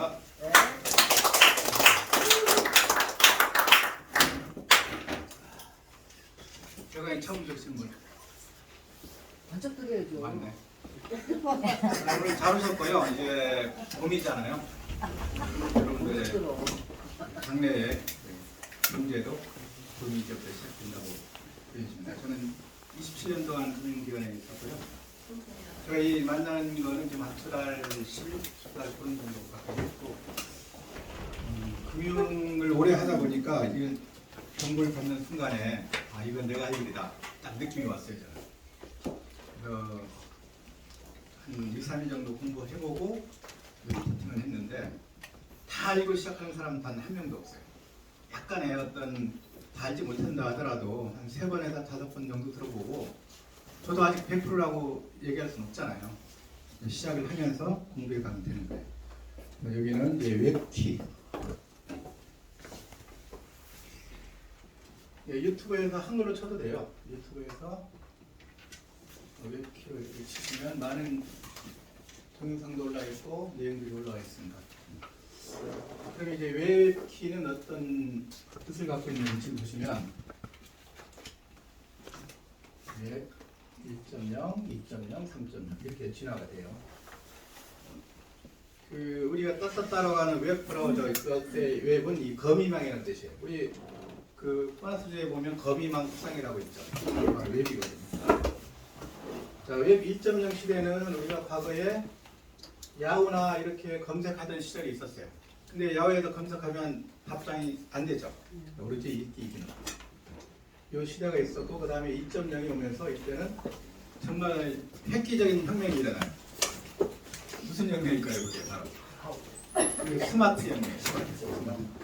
반갑습니다. 제가 처음 오신 분. 반짝 드려야죠. 맞네. 오늘 잘 오셨고요. 이제 봄이잖아요. 여러분들의 들어. 장래의 문제도 봄이 이제부터 시작된다고 보여집니다. 저는 27년 동안 금융기관에 있었고요. 제가 이 만나는 거는 지금 한 두달, 10달 그런 정도 갖고 있고, 금융을 오래 하다 보니까 이 정보를 받는 순간에 아 이건 내가 할 일이다 딱 느낌이 왔어요. 저는. 그래서 한 2, 3일 정도 공부해보고 리포팅을 했는데 다 알고 시작하는 사람은 단 한 명도 없어요. 약간의 어떤 다 알지 못한다 하더라도 한 3번에서 5번 정도 들어보고, 저도 아직 100%라고 얘기할 수는 없잖아요. 시작을 하면서 공부해 가면 되는 거예요. 여기는 이제 웹키. 유튜브에서 한글로 쳐도 돼요. 유튜브에서 웹키로 이렇게 치시면 많은 동영상도 올라와 있고 내용들이 올라와 있습니다. 그럼 이제 웹키는 어떤 뜻을 갖고 있는지 보시면 웹 1.0, 2.0, 3.0 이렇게 진화가 돼요. 그 우리가 따라가는 웹 브라우저 있을 때 웹은 이 거미망이라는 뜻이에요. 우리 그 파스주에 보면 거미망 구상이라고 있죠. 바로 웹이거든요. 자, 웹 1.0 시대는 우리가 과거에 야후나 이렇게 검색하던 시절이 있었어요. 근데 야후에서 검색하면 답장이 안 되죠. 오로지 읽기 기능. 이 시대가 있었고, 그 다음에 2.0이 오면서 이때는 정말 획기적인 혁명이 일어나요. 무슨 혁명일까요, 그게 바로? 그 스마트 혁명이에요. 스마트.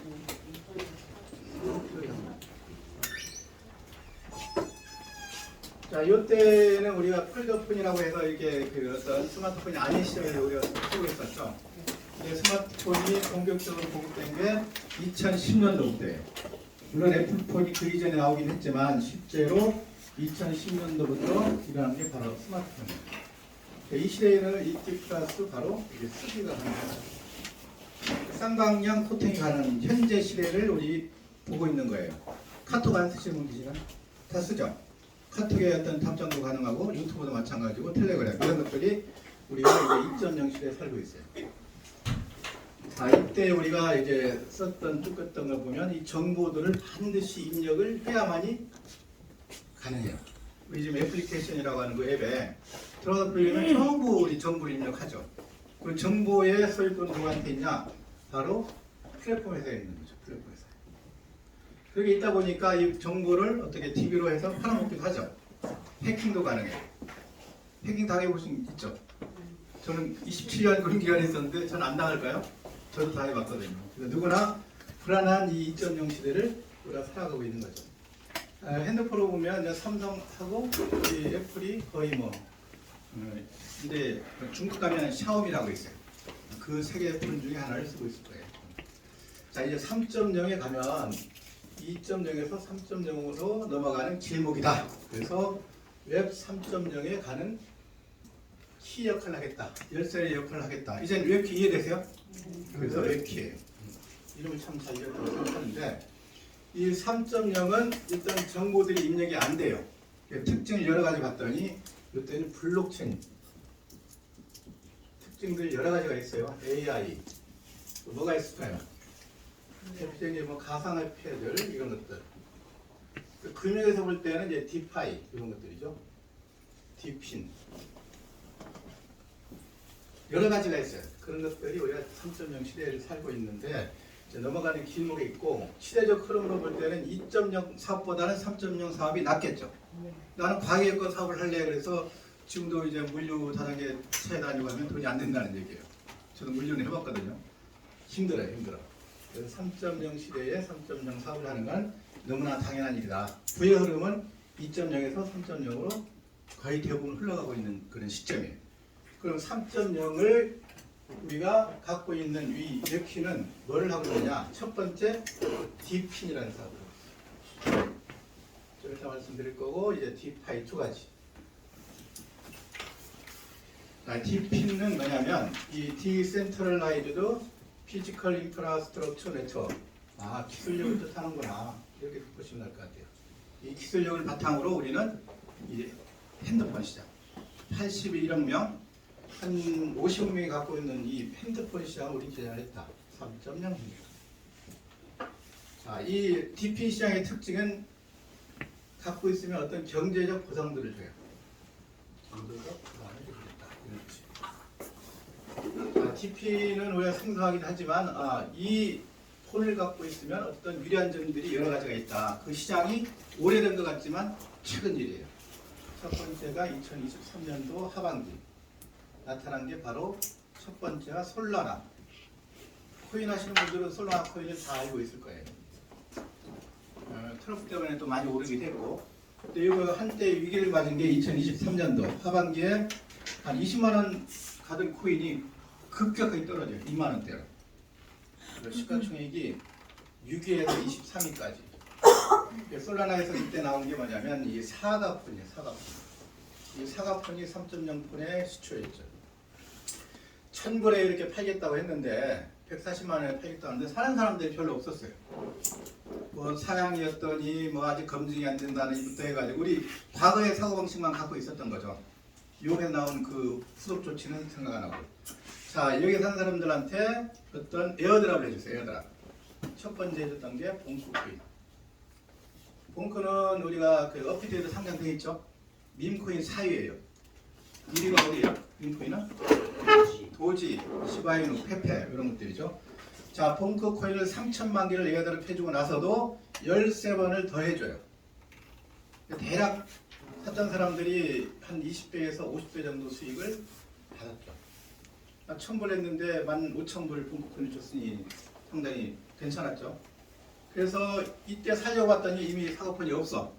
자, 이때는 우리가 폴더폰이라고 해서 이게 그 어떤 스마트폰이 아닌 시절에 우리가 쓰고 있었죠. 근데 스마트폰이 본격적으로 보급된 게 2010년도부터예요. 물론 애플폰이 그 이전에 나오긴 했지만 실제로 2010년도부터 일어난 게 바로 스마트폰이에요. 이 시대에는 이티 플러스 바로 이게 쓰기가 가능해요. 쌍방향 코팅이 가는 현재 시대를 우리 보고 있는 거예요. 카톡 안 쓰시는 분 계시나? 다 쓰죠? 카톡에 어떤 답장도 가능하고 유튜브도 마찬가지고 텔레그램 이런 것들이 우리가 이제 2.0 시대에 살고 있어요. 자, 이때 우리가 이제 썼던 쭉 했던 걸 보면 이 정보들을 반드시 입력을 해야만이 가능해요. 우리 지금 애플리케이션이라고 하는 그 앱에 들어가서 보면 전부 우리 정보를 입력하죠. 그 정보의 소유권 누구한테 있냐? 바로 플랫폼 회사에 있는 거죠. 플랫폼 회사. 그렇게 있다 보니까 이 정보를 어떻게 TV로 해서 팔아먹기도 하죠. 해킹도 가능해요. 해킹 당해보신 분 있죠? 저는 27년 그런 기간이 있었는데 저는 안 당할까요? 저도 당해봤거든요. 그래서 누구나 불안한 이 2.0 시대를 우리가 살아가고 있는 거죠. 핸드폰으로 보면 이제 삼성하고 이 애플이 거의 뭐 근데 중국 가면 샤오미라고 있어요. 그 세 개 폰 중에 하나를 쓰고 있을 거예요. 자, 이제 3.0에 가면 2.0에서 3.0으로 넘어가는 길목이다. 그래서 웹 3.0에 가는 키 역할을 하겠다. 열쇠의 역할을 하겠다. 이제 웹키 이해되세요? 그래서 웹키예요. 이름을 참 잘 지었다고 생각하는데 이 3.0은 일단 정보들이 입력이 안 돼요. 특징을 여러 가지 봤더니 이때는 블록체인 특징들이 여러 가지가 있어요. AI 뭐가 있을까요? 대표적인 뭐 가상화폐들 이런 것들. 그 금융에서 볼 때는 이제 디파이 이런 것들이죠. 디핀 여러 가지가 있어요. 그런 것들이 우리가 3.0 시대를 살고 있는데 이제 넘어가는 길목에 있고, 시대적 흐름으로 볼 때는 2.0 사업보다는 3.0 사업이 낫겠죠. 나는 과기예권 사업을 할래. 그래서 지금도 이제 물류 다단계 차에 다니고 하면 돈이 안 된다는 얘기예요. 저도 물류는 해봤거든요. 힘들어요, 힘들어. 그래서 3.0 시대에 3.0 사업을 하는 건 너무나 당연한 일이다. 부의 흐름은 2.0에서 3.0으로 거의 대부분 흘러가고 있는 그런 시점이에요. 그럼 3.0을 우리가 갖고 있는 이 웹키는 뭘 하고 있느냐? 첫 번째, 디핀이라는 사업을 좀 이따 말씀드릴 거고, 이제 디파이 두 가지. 디핀은 뭐냐면 이 디센트럴라이즈드 피지컬 인프라스트럭처 네트워크. 아, 기술력을 뜻하는구나. 이렇게 보시면 될 것 같아요. 이 기술력을 바탕으로 우리는 이 핸드폰 시장 81억 명, 한 50명이 갖고 있는 이 핸드폰 시장을 우리 개발을 했다. 3.0. 자, 이 DP 시장의 특징은 갖고 있으면 어떤 경제적 보상들을 줘요. 경제적 보상을 주겠다. DP는 우리가 생소하긴 하지만 이 폰을 갖고 있으면 어떤 유리한 점들이 여러 가지가 있다. 그 시장이 오래된 것 같지만 최근 일이에요. 첫 번째가 2023년도 하반기 나타난 게 바로 첫 번째가 솔라나. 코인 하시는 분들은 솔라나 코인을 다 알고 있을 거예요. 트럼프 때문에 또 많이 오르게 됐고, 또 이거 한때 위기를 맞은 게 2023년도 하반기에 한 20만 원 가던 코인이 급격하게 떨어져요. 2만 원대로. 시가총액이 6위에서 23위까지. 솔라나에서 이때 나온 게 뭐냐면 이 사과폰이에요. 사과폰. 이 사과폰이 3.0폰에 시초였죠. 1,000불에 이렇게 팔겠다고 했는데 140만 원에 팔겠다고 하는데 사는 사람들이 별로 없었어요. 뭐 사양이었더니 뭐 아직 검증이 안 된다는 이부터 해가지고 우리 과거의 사고방식만 갖고 있었던 거죠. 이번에 나온 그 후속 조치는 생각 안 하고. 자, 여기 사는 사람들한테 어떤 에어드랍을 해주세요. 에어드랍. 첫 번째 해줬던 게 봉크 코인. 봉크는 우리가 그 업비트에도 상장되어 있죠. 밈코인 4위예요. 1위가 어디예요? 밈코인은? 도지, 시바이누, 페페 이런 것들이죠. 자, 봉크 코인을 3천만 개를 에어드랍 해주고 나서도 13번을 더 해줘요. 대략 샀던 사람들이 한 20배에서 50배 정도 수익을 받았죠. 1,000불 했는데 15,000불 봉크 코인을 줬으니 상당히 괜찮았죠. 그래서 이때 살려고 봤더니 이미 사고폰이 없어.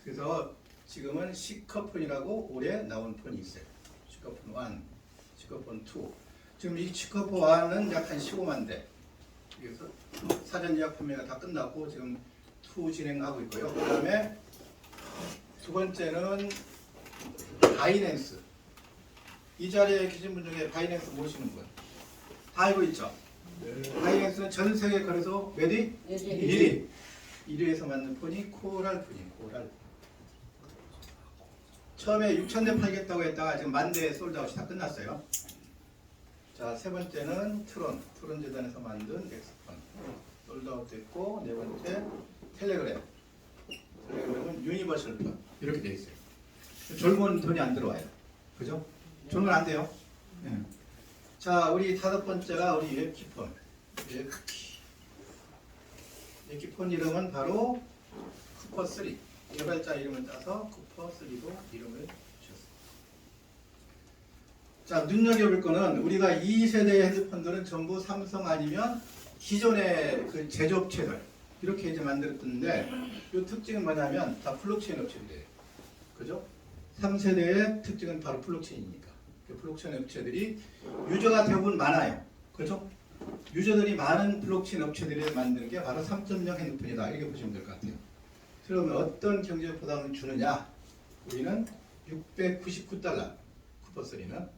그래서 지금은 시커폰이라고 올해 나온 폰이 있어요. 시커폰 1, 시커폰 2. 지금 이 시커폰 1은 약 한 15만 대. 그래서 사전 예약 판매가 다 끝났고 지금 2 진행하고 있고요. 그 다음에 두 번째는 바이낸스. 이 자리에 계신 분 중에 바이낸스 모르시는 분? 다 알고 있죠? 바이낸스는 전 세계 거래소 몇 위? 1위. 1위에서 만든 폰이 코랄폰이에요. 코랄. 처음에 6,000대 팔겠다고 했다가 지금 10,000대 솔드아웃이 다 끝났어요. 자, 세 번째는 트론. 트론 재단에서 만든 엑스폰. 솔드아웃 됐고, 네 번째 텔레그램. 텔레그램은 유니버셜 폰. 이렇게 돼 있어요. 젊은 돈이 안 들어와요. 그죠? 졸면 안 돼요. 네. 자, 우리 다섯 번째가 우리 웹키폰. 웹키폰 이름은 바로 쿠퍼3. 개발자 이름을 따서 쿠퍼3로 이름을 주셨습니다. 자, 눈여겨볼 거는 우리가 2세대의 핸드폰들은 전부 삼성 아니면 기존의 그 제조업체들 이렇게 이제 만들었는데 이 특징은 뭐냐면 다 블록체인 업체들이에요. 그죠? 3세대의 특징은 바로 블록체인이니까. 블록체인 업체들이 유저가 대부분 많아요. 그렇죠? 유저들이 많은 블록체인 업체들이 만드는 게 바로 3.0 핸드폰이다. 이렇게 보시면 될 것 같아요. 그러면 어떤 경제적 보상을 주느냐? 우리는 699달러 쿠퍼3는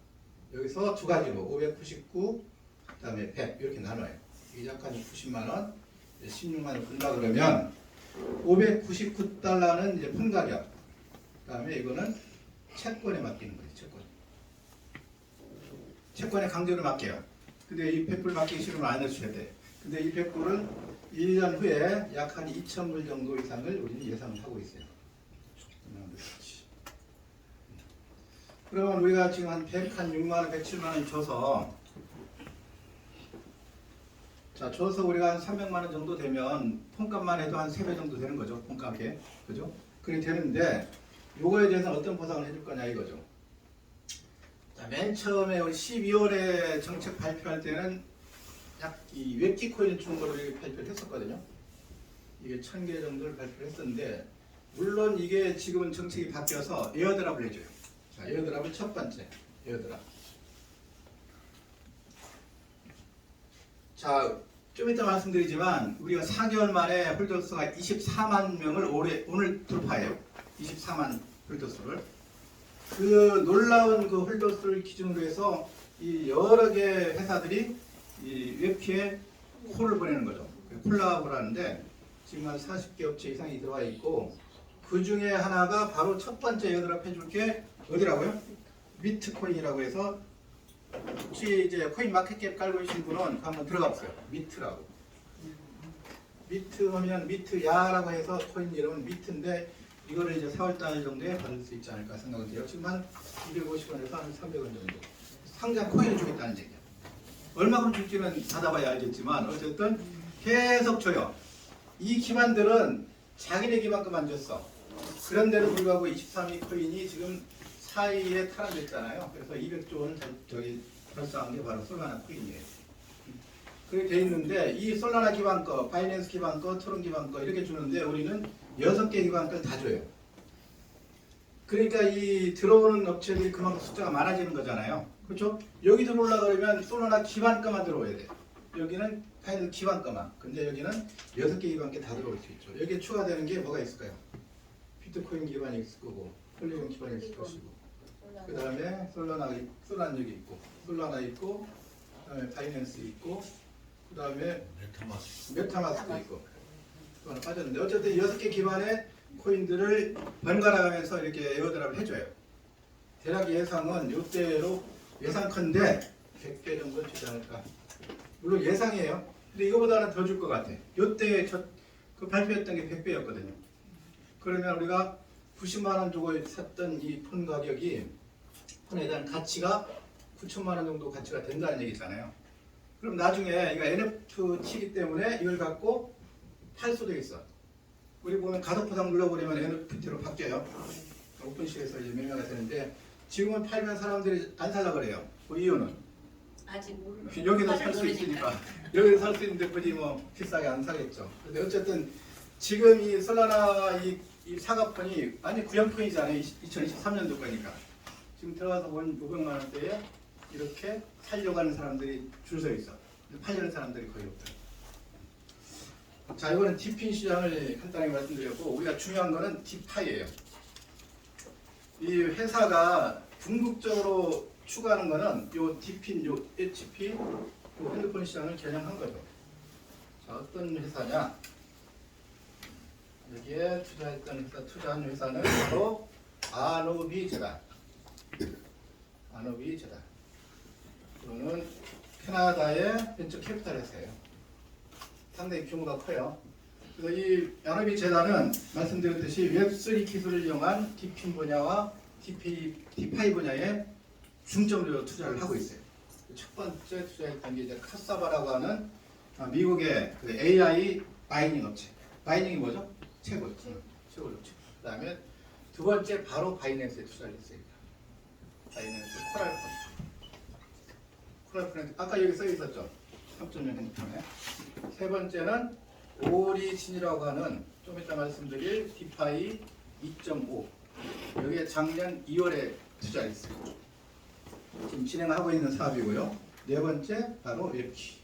여기서 두 가지로 599 그다음에 100 이렇게 나눠요. 이게 약 한 90만원 16만원 분다 그러면 599달러는 이제 폰 가격 그다음에 이거는 채권에 맡기는 거예요. 채권에 강제로 맡겨요. 근데 이 100불 맡기기 싫으면 안 해주셔야 돼. 근데 이 100불은 1년 후에 약 한 2,000불 정도 이상을 우리는 예상을 하고 있어요. 그러면 우리가 지금 한 6만원, 107만원 줘서 자, 줘서 우리가 한 300만원 정도 되면 폰값만 해도 한 3배 정도 되는 거죠. 폰값에. 그죠? 그렇게 되는데 요거에 대해서 어떤 보상을 해줄 거냐 이거죠. 자, 맨 처음에 우리 12월에 정책 발표할 때는 약 이 웹키 코인을 주는 걸로 이렇게 발표를 했었거든요. 이게 1,000개 정도를 발표를 했었는데 물론 이게 지금은 정책이 바뀌어서 에어드랍을 해줘요. 자, 에어드랍을 첫 번째 에어드랍. 자, 좀 이따 말씀드리지만 우리가 4개월 만에 홀더수가 24만 명을 오늘 돌파해요. 24만 홀더수를. 그 놀라운 그 홀더수를 기준으로 해서 이 여러 개 회사들이 이 웹키에 콜을 보내는 거죠. 콜라보를 하는데 지금 한 40개 업체 이상이 들어와 있고 그 중에 하나가 바로 첫 번째 얘들아 해줄 게 어디라고요? 미트코인이라고 해서 혹시 이제 코인 마켓캡 깔고 계신 분은 한번 들어가 보세요. 미트라고. 미트 하면 미트야라고 해서 코인 이름은 미트인데 이거를 이제 4월달 정도에 받을 수 있지 않을까 생각은 돼요. 지금 한 250원에서 한 300원 정도 상장 코인을 주겠다는 얘기야. 얼마큼 줄지는 받아봐야 알겠지만 어쨌든 계속 줘요. 이 기반들은 자기네 기반만 줬어. 그런데도 불구하고 23위 코인이 지금 4위에 탈환됐잖아요. 그래서 200조 원 저기 발사한 게 바로 솔라나 코인이에요. 그렇게 돼 있는데 이 솔라나 기반 거, 바이낸스 기반 거, 토론 기반 거 이렇게 주는데 우리는 6개 기반 걸 다 줘요. 그러니까 이 들어오는 업체들이 그만큼 숫자가 많아지는 거잖아요. 그렇죠? 여기 들어오려고 그러면 솔라나 기반 거만 들어오야 돼. 여기는 바이낸스 기반 거만. 근데 여기는 6개 기반 게 다 들어올 수 있죠. 여기에 추가되는 게 뭐가 있을까요? 비트코인 기반이 있을 거고, 폴리곤 기반이 있을 것이고, 그 다음에 솔라나 여기 있고, 솔라나 있고, 그 다음에 바이낸스 있고, 그 다음에 메타마스크 있고 또 하나 빠졌는데 어쨌든 6개 기반의 코인들을 번갈아가면서 이렇게 에어드랍을 해줘요. 대략 예상은 이때로 예상컨대 100배 정도 주지 않을까. 물론 예상이에요. 근데 이거보다는 더 줄 것 같아. 이때 그 발표했던 게 100배였거든요. 그러면 우리가 90만 원 주고 샀던 이 폰 가격이 폰에 대한 가치가 9천만 원 정도 가치가 된다는 얘기잖아요. 그럼 나중에 이거 NFT이기 때문에 이걸 갖고 팔 수도 있어. 우리 보면 가독 보상 눌러버리면 NFT로 바뀌어요. 오픈시에서 이제 매매가 되는데 지금은 팔면 사람들이 안 살라 그래요. 그 이유는 아직 모르는 여기서 살 수 있으니까. 여기서 살 수 있는데 굳이 뭐 비싸게 안 사겠죠. 근데 어쨌든 지금 이 솔라나 이 사과폰이 완전 구형폰이잖아요. 2023년도 거니까. 지금 들어가서 본 500만 원대에 이렇게 살려고 하는 사람들이 줄 서 있어. 팔려는 사람들이 거의 없다. 자, 이거는 디핀 시장을 간단히 말씀드렸고 우리가 중요한 거는 디파이예요. 이 회사가 궁극적으로 추구하는 거는 요 디핀, 요 HP, 요 핸드폰 시장을 겨냥한 거죠. 자, 어떤 회사냐? 여기에 투자한 회사는 바로 아노비 재단. 아노비 재단. 이거는 캐나다의 벤처 캐피탈 회사예요. 상당히 규모가 커요. 그래서 이 아노비 재단은 말씀드렸듯이 웹3 기술을 이용한 디핀 분야와 디파이 분야에 중점적으로 투자를 하고 있어요. 첫 번째 투자했던 게 이제 카사바라고 하는 미국의 그 AI 마이닝 업체. 마이닝이 뭐죠? 채굴. 채굴 업체. 그 다음에 두 번째 바로 바이낸스에 투자를 했어요. 바이낸스 코랄프렌드. 아까 여기 써 있었죠? 3.0 핸드폰에. 세 번째는 오리진이라고 하는 좀 이따 말씀드릴 디파이 2.5. 여기에 작년 2월에 투자했어요. 지금 진행하고 있는 사업이고요. 네 번째 바로 웹키.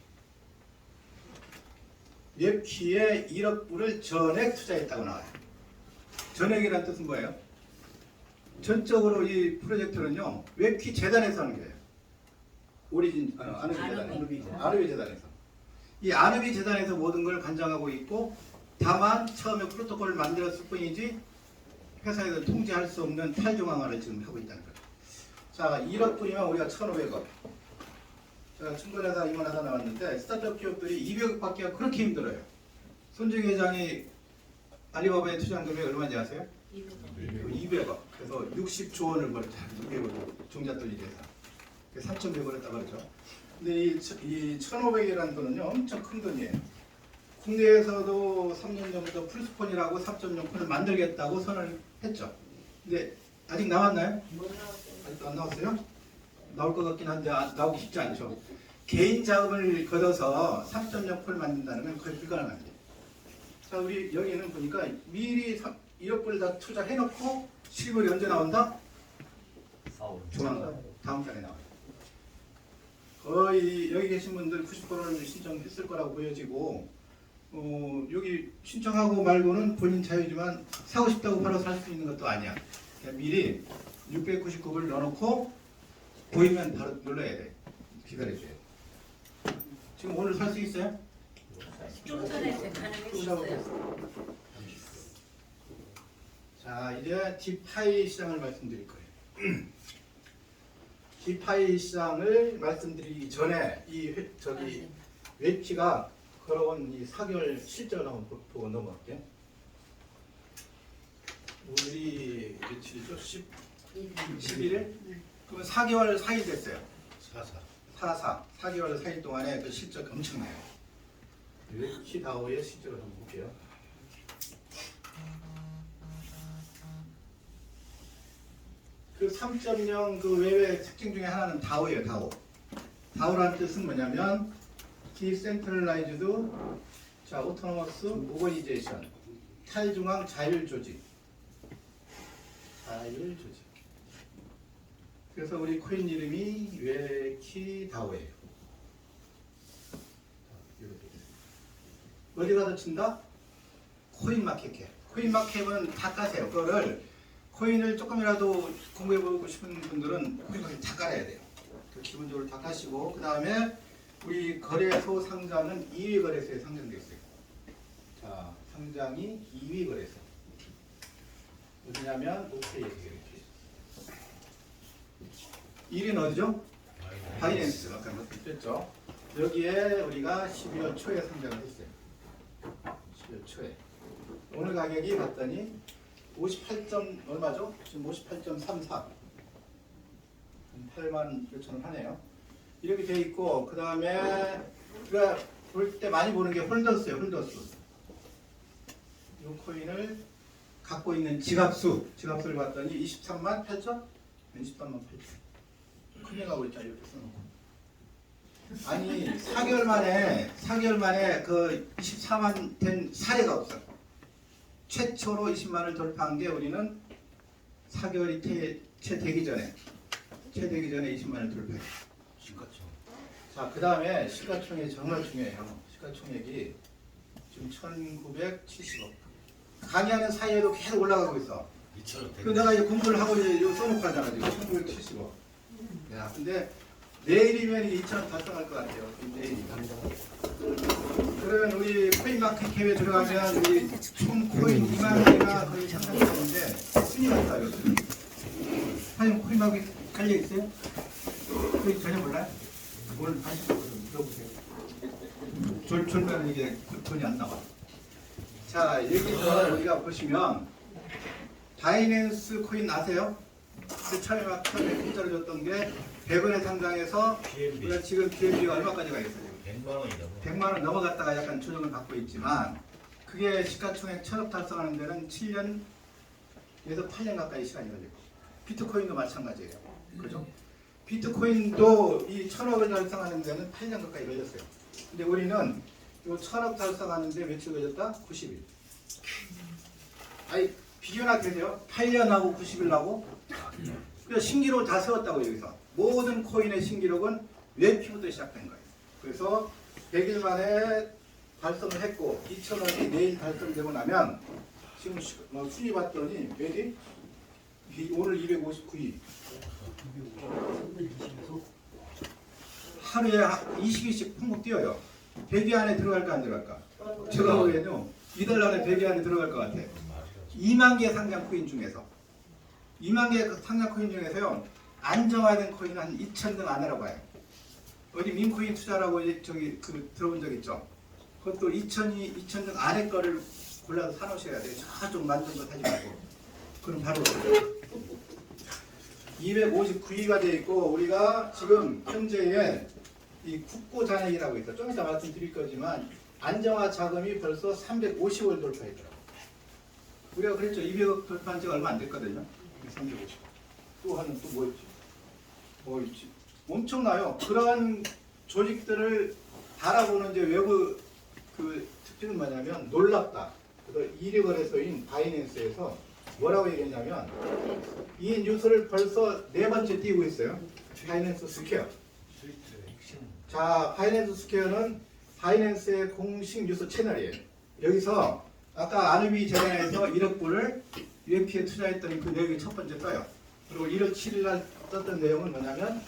웹키에 1억 불을 전액 투자했다고 나와요. 전액이란 뜻은 뭐예요? 전적으로 이 프로젝트는요 웹키 재단에서 하는 거예요. 오리진 아누비 재단에서 이 아누비 재단에서 모든 걸 관장하고 있고 다만 처음에 프로토콜을 만들었을 뿐이지 회사에서 통제할 수 없는 탈중앙화를 지금 하고 있다는 거죠. 자, 1억 불이면 우리가 1,500억. 제가 증권회사 임원하다 나왔는데 스타트업 기업들이 200억밖에 하기 그렇게 힘들어요. 손정희 회장이 알리바바에 투자한 금액이 얼마인지 아세요? 200억. 그래서 60조 원을 벌었죠. 200억 종잣돈이 돼서. 3,100원 했다 그러죠. 근데 이 1,500이라는 돈은요 엄청 큰 돈이에요. 국내에서도 3년 정도 플스폰이라고 3.0폰을 만들겠다고 선을 했죠. 근데 아직 나왔나요? 아직도 안 나왔어요? 나올 것 같긴 한데 나오기 쉽지 않죠. 개인 자금을 걷어서 3.0폰을 만든다는 건 거의 불가능합니다. 자, 우리 여기는 보니까 미리 1억 불을 다 투자해놓고 실물이 언제 나온다? 조만간 다음 달에 나와요. 거의 여기 계신 분들 90%는 신청했을 거라고 보여지고 여기 신청하고 말고는 본인 자유지만 사고 싶다고 바로 살 수 있는 것도 아니야. 그냥 미리 699불 넣어놓고 보이면 바로 눌러야 돼. 기다려줘요. 지금 오늘 살 수 있어요? 좀 전에 가능했었어요. 자, 이제 디파이 시장을 말씀드릴 거예요. 디파이 시장을 말씀드리기 전에 저기 웹키가 걸어온 이 4개월 실적을 한번 보고 넘어갈게요. 우리 며칠이죠? 11일? 그러면 4개월 4일 됐어요. 4개월 4일 동안에 그 실적 엄청나요. 웹키 다오의 실적을 한번 볼게요. 그 3.0 그 외의 특징 중에 하나는 다오예요. 다오라는 뜻은 뭐냐면 디센트럴라이즈드 자 오토노머스 오거니제이션 탈중앙 자율조직. 그래서 우리 코인 이름이 웨키 다오예요. 어디 가서 친다? 코인 마켓캡. 코인 마켓은 다 까세요. 그거를 코인을 조금이라도 공부해보고 싶은 분들은 코인 마켓 다 깔아야 돼요. 기본적으로 다 까시고 그 다음에 우리 거래소 상장은 2위 거래소에 상장되어 있어요. 자, 상장이 2위 거래소. 어디냐면 오케이에서 이렇게. 1위는 어디죠? 바이낸스. 아까 말씀드렸죠. 여기에 우리가 12월 초에 상장을 했어요. 12월 초에. 오늘 가격이 봤더니 58점 얼마죠? 지금 58.34. 8만 6천 원 하네요. 이렇게 돼 있고 그 다음에 우리가 볼 때 많이 보는 게 홀더스예요. 홀더스. 이 코인을 갖고 있는 지갑수를 봤더니 23만 8천? 23만 8천. 큰일 나고 있잖아. 이렇게 써놓고. 아니 4개월 만에 그 24만 된 사례가 없어. 최초로 20만을 돌파한 게 우리는 4개월이 채 되기 전에 20만을 돌파했어요. 자, 그 다음에 시가총액이 정말 중요해요. 시가총액이 지금 1970억. 강의하는 사이에도 계속 올라가고 있어. 그 내가 이제 공부를 하고 이제 이거 써놓고 하잖아. 지금 1970억. 야, 근데 내일이면 2,000원 달성할 것 같아요. 내일이. 그러면 우리 코인마켓 캡에 들어가면 우리 총 코인 2만 개가 거의 상당되는데 순위 같다 이거. 사장님 코인마켓 깔려 있어요? 코인 전혀 몰라요? 오늘 다시 물어보세요. 졸면 이게 돈이 안 나와. 자, 여기서 우리가 보시면 바이낸스 코인 아세요? 그 처음에 공짜로 줬던 게 100원에 상장해서 우리가 지금 BNB가 얼마까지 가 있어요? 100만 원 넘어갔다가 약간 조정을 받고 있지만 그게 시가총액 1,000억 달성하는 데는 7년에서 8년 가까이 시간이 걸리고 비트코인도 마찬가지예요. 그죠? 비트코인도 이 1,000억을 달성하는 데는 8년 가까이 걸렸어요. 근데 우리는 이 1,000억 달성하는데 며칠 걸렸다? 90일. 아니 비교나 되세요? 8년하고 90일하고 그래서 신기록을 다 세웠다고 여기서. 모든 코인의 신기록은 웹키부터 시작된 거예요. 그래서 100일 만에 달성을 했고 2,000원이 내일 달성되고 나면 지금 순위 봤더니 몇이? 오늘 259위. 하루에 20위씩 펑펑 뛰어요. 100위 안에 들어갈까 안 들어갈까? 제가 보기에는요. 이달 안에 100위 안에 들어갈 것 같아요. 2만 개 상장 코인 중에서 2만 개 상장 코인 중에서요. 안정화된 코인은 한 2,000등 안으로 봐요. 어디 민코인 투자라고 저기 들어본 적 있죠? 그것도 2,000등 안에 거를 골라서 사놓으셔야 돼요. 저쪽 만든 거 사지 말고. 그럼 바로 259위가 되어 있고 우리가 지금 현재의 이 국고 잔액이라고 있어. 좀 이따 말씀드릴 거지만 안정화 자금이 벌써 350을 돌파했더라고요. 우리가 그랬죠. 200억 돌파한 지가 얼마 안 됐거든요. 350. 또 하는 또 뭐 있지? 뭐 있지? 엄청나요. 그런 조직들을 바라보는 이제 외부 그 특징은 뭐냐면 놀랍다. 그래서 1위 거래소인 바이낸스에서 뭐라고 얘기했냐면 이 뉴스를 벌써 4번째 띄우고 있어요. 바이낸스 스퀘어. 자, 바이낸스 스퀘어는 바이낸스의 공식 뉴스 채널이에요. 여기서 아까 아누비 재단에서 1억 불을 UMP에 투자했더니 그 내용이 첫 번째 떠요. 그리고 1월 7일 날 떴던 내용은 뭐냐면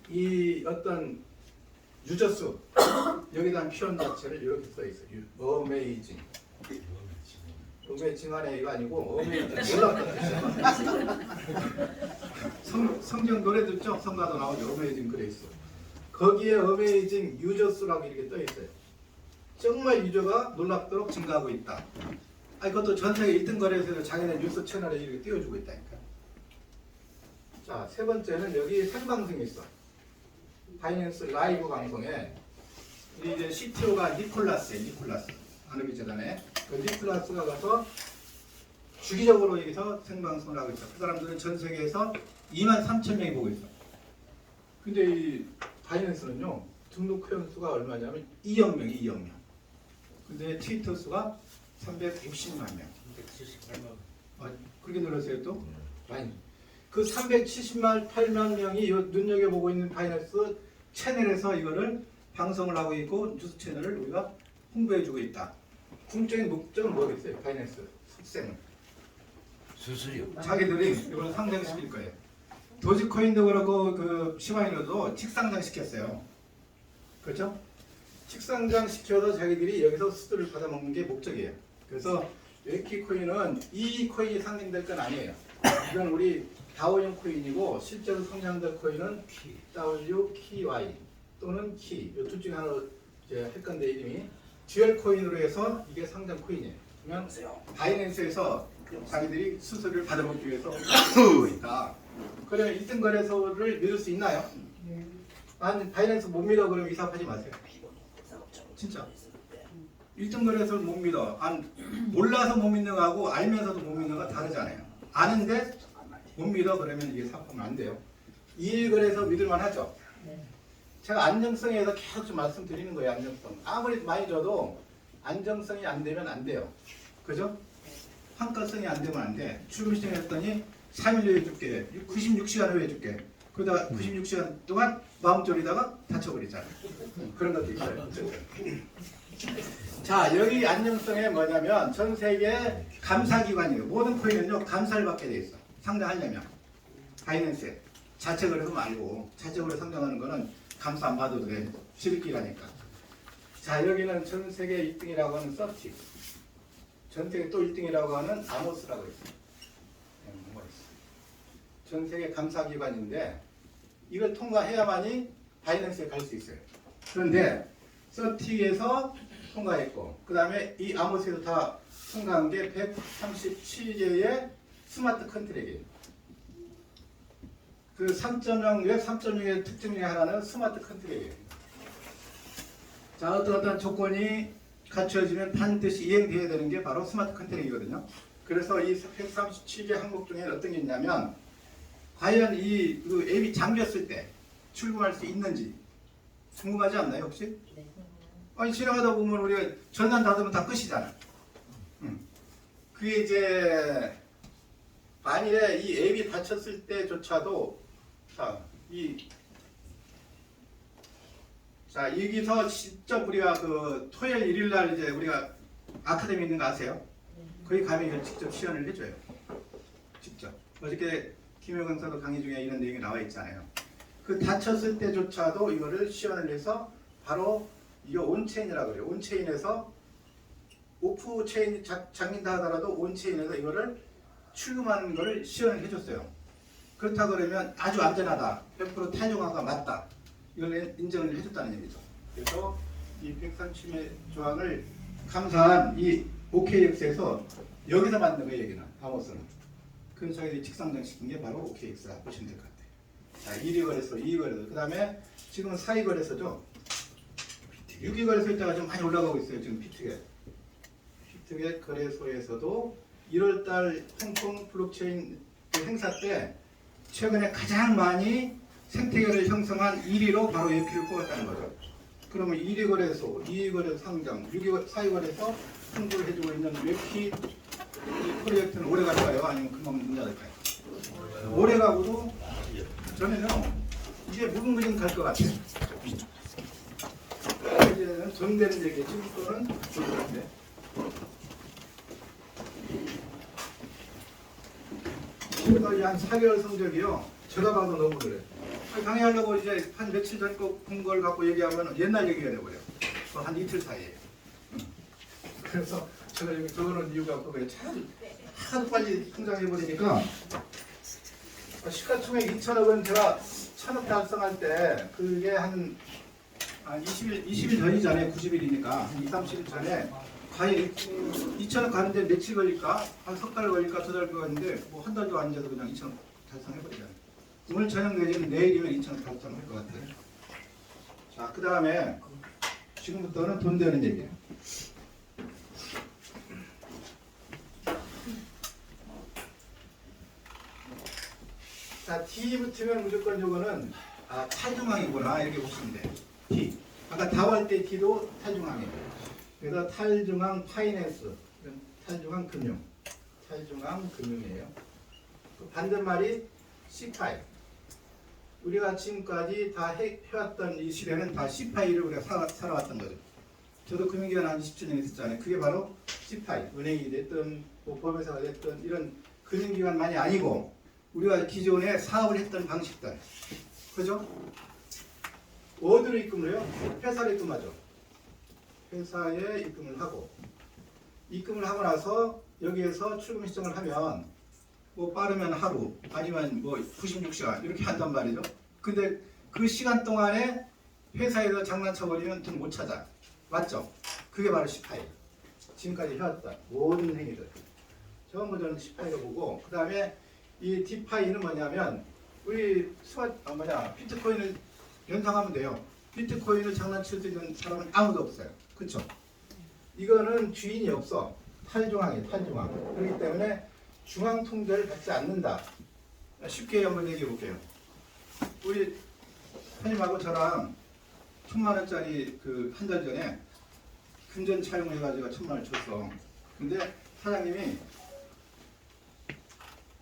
이 어떤 유저수 여기다 표현 자체를 이렇게 써 있어요. 어메이징. 어메이징 안에 이거 아니고 어메이징 놀랍다. 성경 노래 듣죠? 성가도 나오죠. 어메이징 그레이스. 거기에 어메이징 유저수라고 이렇게 떠 있어요. 정말 유저가 놀랍도록 증가하고 있다. 그것도 전 세계 1등 거래소에서 자기네 뉴스 채널에 이렇게 띄워주고 있다니까. 자, 세 번째는 여기 생방송이 있어. 바이낸스 라이브 방송에 우리 이제 CTO가 니콜라스예요. 니콜라스. 하느비 재단에 그 니콜라스가 가서 주기적으로 여기서 생방송을 하고 있어. 그 사람들은 전 세계에서 23,000명이 보고 있어. 근데 이 바이낸스는요 등록 회원 수가 얼마냐면 2억 명이 2억 명. 근데 트위터 수가 360만 명. 178만. 그렇게 늘었어요 또? 많이. 그 378만 명이 눈여겨보고 있는 바이낸스 채널에서 이거를 방송을 하고 있고 뉴스 채널을 우리가 홍보해주고 있다. 궁극적인 목적은 뭐겠어요? 바이낸스 속셈은 수수료. 자기들이 이걸 상장시킬 거예요. 도지코인도 그렇고 그 시바이너도 직상장시켰어요. 그렇죠? 직상장시켜서 자기들이 여기서 수수료를 받아먹는 게 목적이에요. 그래서 웨키코인은 이 코인이 상징될 건 아니에요. 이건 우리 다오형 코인이고 실제로 성장될 코인은 WKY 또는 키. 이 둘 중에 하나로 이제 할 건데 이름이 듀얼 코인으로 해서 이게 상장 코인이에요. 그러면 바이낸스에서 자기들이 수수료를 받아먹기 위해서 하고 있다. 그러면 1등 거래소를 믿을 수 있나요? 아니 바이낸스 못 믿어 그러면 이사하지 마세요. 진짜 1등 거래소를 못 믿어. 몰라서 못 믿는 거하고 알면서도 못 믿는 거 다르잖아요. 아는데 못 믿어 그러면 이게 사업하면 안 돼요. 2일 거래소 믿을만 하죠. 제가 안정성에 대해서 계속 좀 말씀드리는 거예요. 안정성. 아무리 많이 줘도 안정성이 안 되면 안 돼요. 그죠? 환가성이 안 되면 안 돼. 출금 신청했더니 3일 후에 줄게. 96시간 후에 줄게. 그러다가 96시간 동안 마음 졸이다가 다쳐버리잖아. 그런 것도 있어요. 자, 여기 안정성에 뭐냐면 전 세계 감사기관이에요. 모든 코인은요 감사를 받게 돼 있어. 상장하려면 바이낸스에 자체 거래소 말고 자체 거래 상장하는 거는 감사 안 받아도 돼. 실기라니까. 자, 여기는 전 세계 1등이라고 하는 서티. 전 세계 또 1등이라고 하는 아모스라고 있어요. 전 세계 감사기관인데 이걸 통과해야만이 바이낸스에 갈 수 있어요. 그런데 서티에서 통과했고 그 다음에 이 아모스에서 다 통과한 게 137개의 스마트 컨트랙이에요. 그 3.0, 웹 3.0의 특징 중에 하나는 스마트 컨트랙이에요. 자, 어떤 조건이 갖춰지면 반드시 이행되어야 되는 게 바로 스마트 컨트랙이거든요. 그래서 이 137개 항목 중에 어떤 게 있냐면 과연 이 앱이 잠겼을 때 출금할 수 있는지 궁금하지 않나요 혹시? 네. 아니 지나가다 보면 우리가 전산 닫으면 다 끝이잖아. 그게 이제 만일에 이 앱이 닫혔을 때조차도 자 여기서 직접 우리가 그 토요일 일요일날 이제 우리가 아카데미 있는 거 아세요? 거기 가면 이걸 직접 시연을 해줘요. 직접. 어저께 김효근 사도 강의 중에 이런 내용이 나와 있잖아요. 그 닫혔을 때조차도 이거를 시연을 해서 바로 이거 온체인이라고 그래요. 온체인에서 오프체인이 잠긴다 하더라도 온체인에서 이거를 출금하는 거를 시연을 해줬어요. 그렇다 그러면 아주 안전하다. 100% 탈중화가 맞다. 이걸 인정을 해줬다는 얘기죠. 그래서 이 137의 조항을 감사한 이 OKX에서 여기서 만든 거예요. 여기는 아모스는. 그래서 저희들이 직상장시킨 게 바로 OKX라 보시면 될 것 같아요. 자, 1위 거래소, 2위 거래소, 그 다음에 지금은 4위 거래소죠. 6위 거래소 있다가 좀 많이 올라가고 있어요. 지금 피트겟. 피트겟 거래소에서도 1월달 홍콩 블록체인 행사 때 최근에 가장 많이 생태계를 형성한 1위로 바로 AP를 꼽았다는 거죠. 그러면 1위 거래소, 2위 거래소 상장, 4위 거래소 홍보를 해주고 있는 웹키 프로젝트는 오래 갈까요? 아니면 금방 문 닫을까요? 오래 가고도 저는요 이제 무궁무진 갈 것 같아요. 이제는 전되는 얘기겠죠. 이거는 좋은데. 거의 한 4개월 성적이요. 제가 봐도 너무 그래. 강의하려고 이제 한 며칠 전 본 걸 갖고 얘기하면 옛날 얘기가 돼버려. 한 이틀 사이에. 그래서 제가 여기 적어놓은 이유가 그거예요. 하도 빨리 성장해버리니까 시가총액 2천억은 제가 1,000억 달성할 때 그게 한 20일 전이잖아요. 90일이니까 한 2, 30일 전에 과연 2천억 가는데 며칠 걸릴까? 한 석 달 걸릴까? 두 달 걸리는데 뭐 한 달도 안 돼서 그냥 2천억 달성해버리잖아요. 오늘 저녁 내지는 내일이면 2천억 달성할 것 같아요. 자, 그 다음에 지금부터는 돈 되는 얘기예요. 자, D 붙으면 무조건 요거는 탈중앙이구나 이렇게 보시면 돼요. D. 아까 다할 때 D도 탈중앙이에요. 그래서 탈중앙 파이낸스, 탈중앙 금융, 탈중앙 금융이에요. 그 반대말이 C파이. 우리가 지금까지 다 해왔던 이 시대는 다 C파이를 우리가 살아왔던 거죠. 저도 금융기관 한 27년 있었잖아요. 그게 바로 C파이. 은행이 됐든 뭐 법인사가 됐든 이런 금융기관만이 아니고 우리가 기존에 사업을 했던 방식들. 그죠? 어디로 입금을 해요? 회사로 입금하죠. 회사에 입금을 하고 입금을 하고 나서 여기에서 출금 신청을 하면 뭐 빠르면 하루 아니면 뭐 96시간 이렇게 한단 말이죠. 근데 그 시간 동안에 회사에서 장난쳐버리면 돈 못 찾아. 맞죠? 그게 바로 C파일. 지금까지 해왔던 모든 행위들. 전부 저는 C파일을 보고 그 다음에 이 D파일은 뭐냐면 우리 비트코인을 연상하면 돼요. 비트코인을 장난칠 수 있는 사람은 아무도 없어요. 그렇죠? 이거는 주인이 없어. 탈중앙이에요. 탈중앙. 그렇기 때문에 중앙 통제를 받지 않는다. 쉽게 한번 얘기해 볼게요. 우리 사장님하고 저랑 1,000만 원짜리 그 한 달 전에 금전 차용해가지고 1,000만 원을 줬어. 근데 사장님이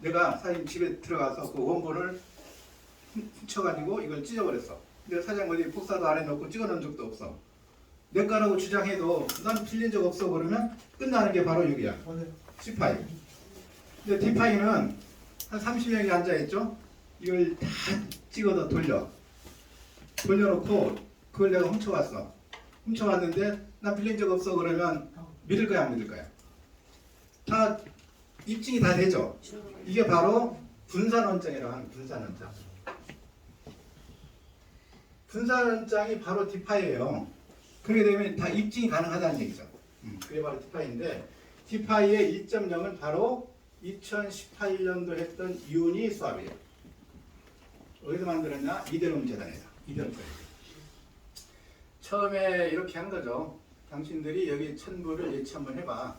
내가 사장님 집에 들어가서 그 원본을 훔쳐가지고 이걸 찢어버렸어. 근데 사장 어디 복사도 안 해놓고 찍어놓은 적도 없어. 내 거라고 주장해도 난 빌린 적 없어 그러면 끝나는 게 바로 여기야. C파이. 근데 D파이는 한 30명이 앉아있죠. 이걸 다 찍어서 돌려놓고 그걸 내가 훔쳐왔어. 훔쳐왔는데 난 빌린 적 없어 그러면 믿을 거야 안 믿을 거야? 다 입증이 다 되죠. 이게 바로 분산원장이라고 하는 분산원장. 분산원장이 바로 D파이예요. 그렇게 되면 다 입증이 가능하다는 얘기죠. 그게 바로 D파이인데 D파이의 2.0은 바로 2018년도 했던 유니 수합이에요. 어디서 만들었냐? 이대롬 재단에서. 이대롬 재단. 처음에 이렇게 한 거죠. 당신들이 여기 1,000불을 예치 한번 해봐.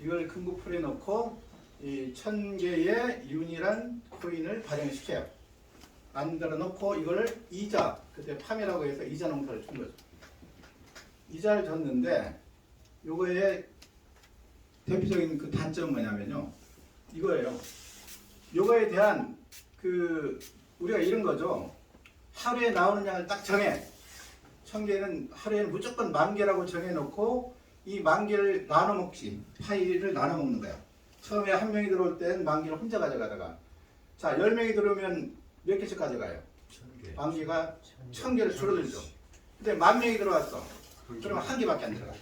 이걸 금고풀에 넣고 이 1,000개의 유니란 코인을 발행시켜요. 만들어 놓고 이거를 이자, 그때 파매라고 해서 이자 농사를 준 거죠. 이자를 줬는데 요거의 대표적인 그 단점은 뭐냐면요. 이거예요. 요거에 대한 그 우리가 이런 거죠. 하루에 나오는 양을 딱 정해. 1,000개는 하루에는 무조건 10,000개라고 정해놓고 이 10,000개를 나눠 먹지. 파이를 나눠 먹는 거야. 처음에 한 명이 들어올 땐 10,000개를 혼자 가져가다가 자 10명이 들어오면 몇 개씩 가져가요? 10,000개가 1,000개를 줄어들죠. 근데 10,000명이 들어왔어. 그러면 한 개밖에 안 들어가.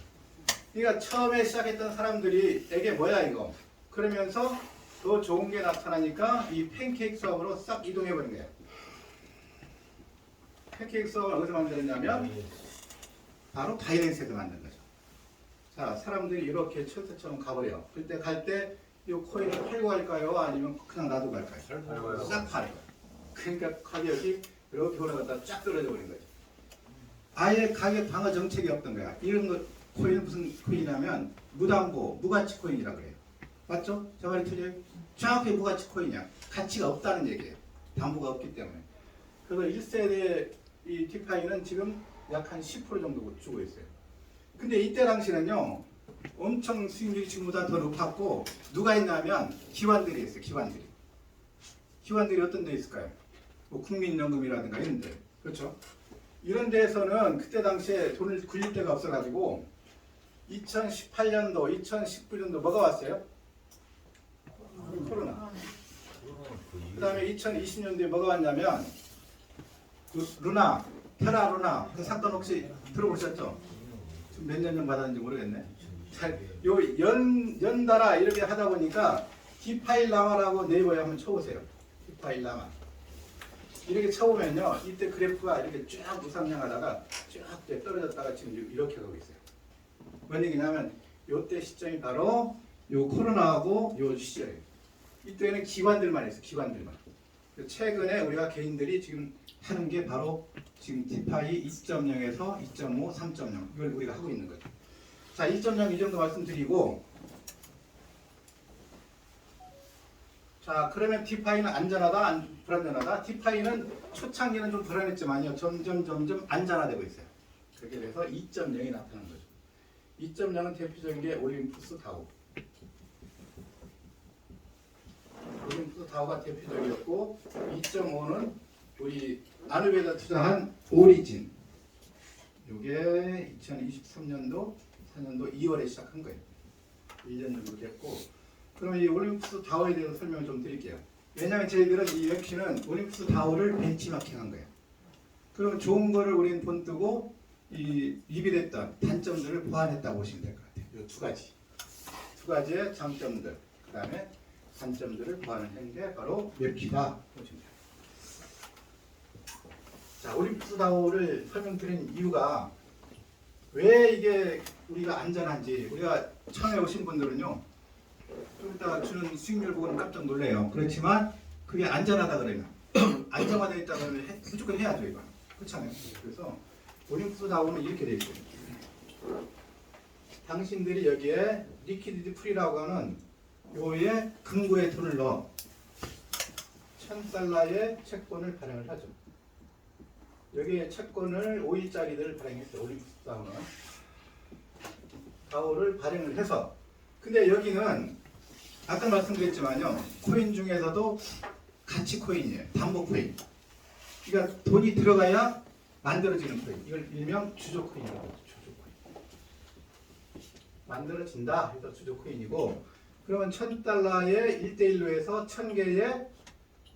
그러니까 처음에 시작했던 사람들이 이게 뭐야 이거? 그러면서 더 좋은 게 나타나니까 이 팬케이크 수업으로 싹 이동해 버린 거예요. 팬케이크 수업을 어디서 만들었냐면 바로 바이낸스에서 만든 거죠. 자, 사람들이 이렇게 철새처럼 가버려. 그때 갈 때 이 코인을 팔고 갈까요? 아니면 그냥 놔두고 갈까요? 싹 팔아요. 그러니까 가격이 이렇게 올라갔다 쫙 떨어져 버린 거죠. 아예 가격 방어 정책이 없던 거야. 이런 거 코인은 무슨 코인이냐면 무담보, 무가치 코인이라고 그래요. 맞죠? 저 말이 틀려요? 정확히 무가치 코인이야. 가치가 없다는 얘기예요. 담보가 없기 때문에. 그래서 1세대 이 D파이는 지금 약 한 10% 정도 주고 있어요. 근데 이때 당시는요, 엄청 수익률이 지금보다 더 높았고, 누가 있냐면 기관들이 있어요, 기관들이. 기관들이 어떤 데 있을까요? 뭐 국민연금이라든가 이런 데. 그렇죠? 이런 데에서는 그때 당시에 돈을 굴릴 데가 없어가지고, 2018년도, 2019년도 뭐가 왔어요? 코로나. 그 다음에 2020년도에 뭐가 왔냐면 루나, 테라 루나 그 사건 혹시 들어보셨죠? 지금 몇 년 전 받았는지 모르겠네. 요 연달아 이렇게 하다 보니까 디파일 라마라고 네이버에 한번 쳐보세요. 디파일 라마. 이렇게 쳐보면요, 이때 그래프가 이렇게 쫙 우상향하다가 쫙 떨어졌다가 지금 이렇게 가고 있어요. 뭔 얘기냐면 요때 시점이 바로 요 코로나하고 요 시절이에요. 이때는 기관들만 있어요. 기관들만. 최근에 우리가 개인들이 지금 하는 게 바로 지금 디파이 2.0에서 2.5, 3.0 이걸 우리가 하고 있는 거죠. 자, 2.0 이 정도 말씀드리고, 자, 그러면 디파이는 안전하다, 불안전하다. 디파이는 초창기는 좀 불안했지만요, 점점 안전화되고 있어요. 그렇게 돼서 2.0이 나타나는 거죠. 2.0은 대표적인 게 올림푸스 다우. 올림푸스 다우가 대표적이었고, 2.5는 우리 아누비에다 투자한 오리진. 이게 2023년도 4년도 2월에 시작한 거예요. 1년 정도 됐고, 그럼 이 올림푸스 다우에 대해서 설명을 좀 드릴게요. 왜냐하면 저희들은 이 웹시는 올림푸스 다우를 벤치마킹한 거예요. 그럼 좋은 거를 우리는 본뜨고 이 리뷰됐던 단점들을 보완했다고 보시면 될 것 같아요. 이 두 가지의 장점들, 그 다음에 단점들을 보완한 게 바로 웹시다 보시면 돼요. 자, 올림푸스 다우를 설명드린 이유가 왜 이게 우리가 안전한지, 우리가 처음에 오신 분들은요, 좀 이따 주는 수익률 보고는 깜짝 놀래요. 그렇지만 그게 안전하다 그러면 안정화되어 있다 그러면 무조건 해야죠, 이거. 그렇잖아요. 그래서 올림푸스 다우는 이렇게 되어 있어요. 당신들이 여기에 리퀴디티 프리라고 하는 요에 금고에 돈을 넣어 $1,000의 채권을 발행을 하죠. 여기에 채권을 5일짜리를 발행했어요. 올림푸스 다우를 발행을 해서, 근데 여기는 아까 말씀드렸지만요, 코인 중에서도 가치 코인이에요. 담보 코인. 그러니까 돈이 들어가야 만들어지는 코인. 이걸 일명 주조 코인이라고 하죠. 주조 코인. 만들어진다 해서 주조 코인이고, 그러면 $1,000의 1대1로 해서 1,000개의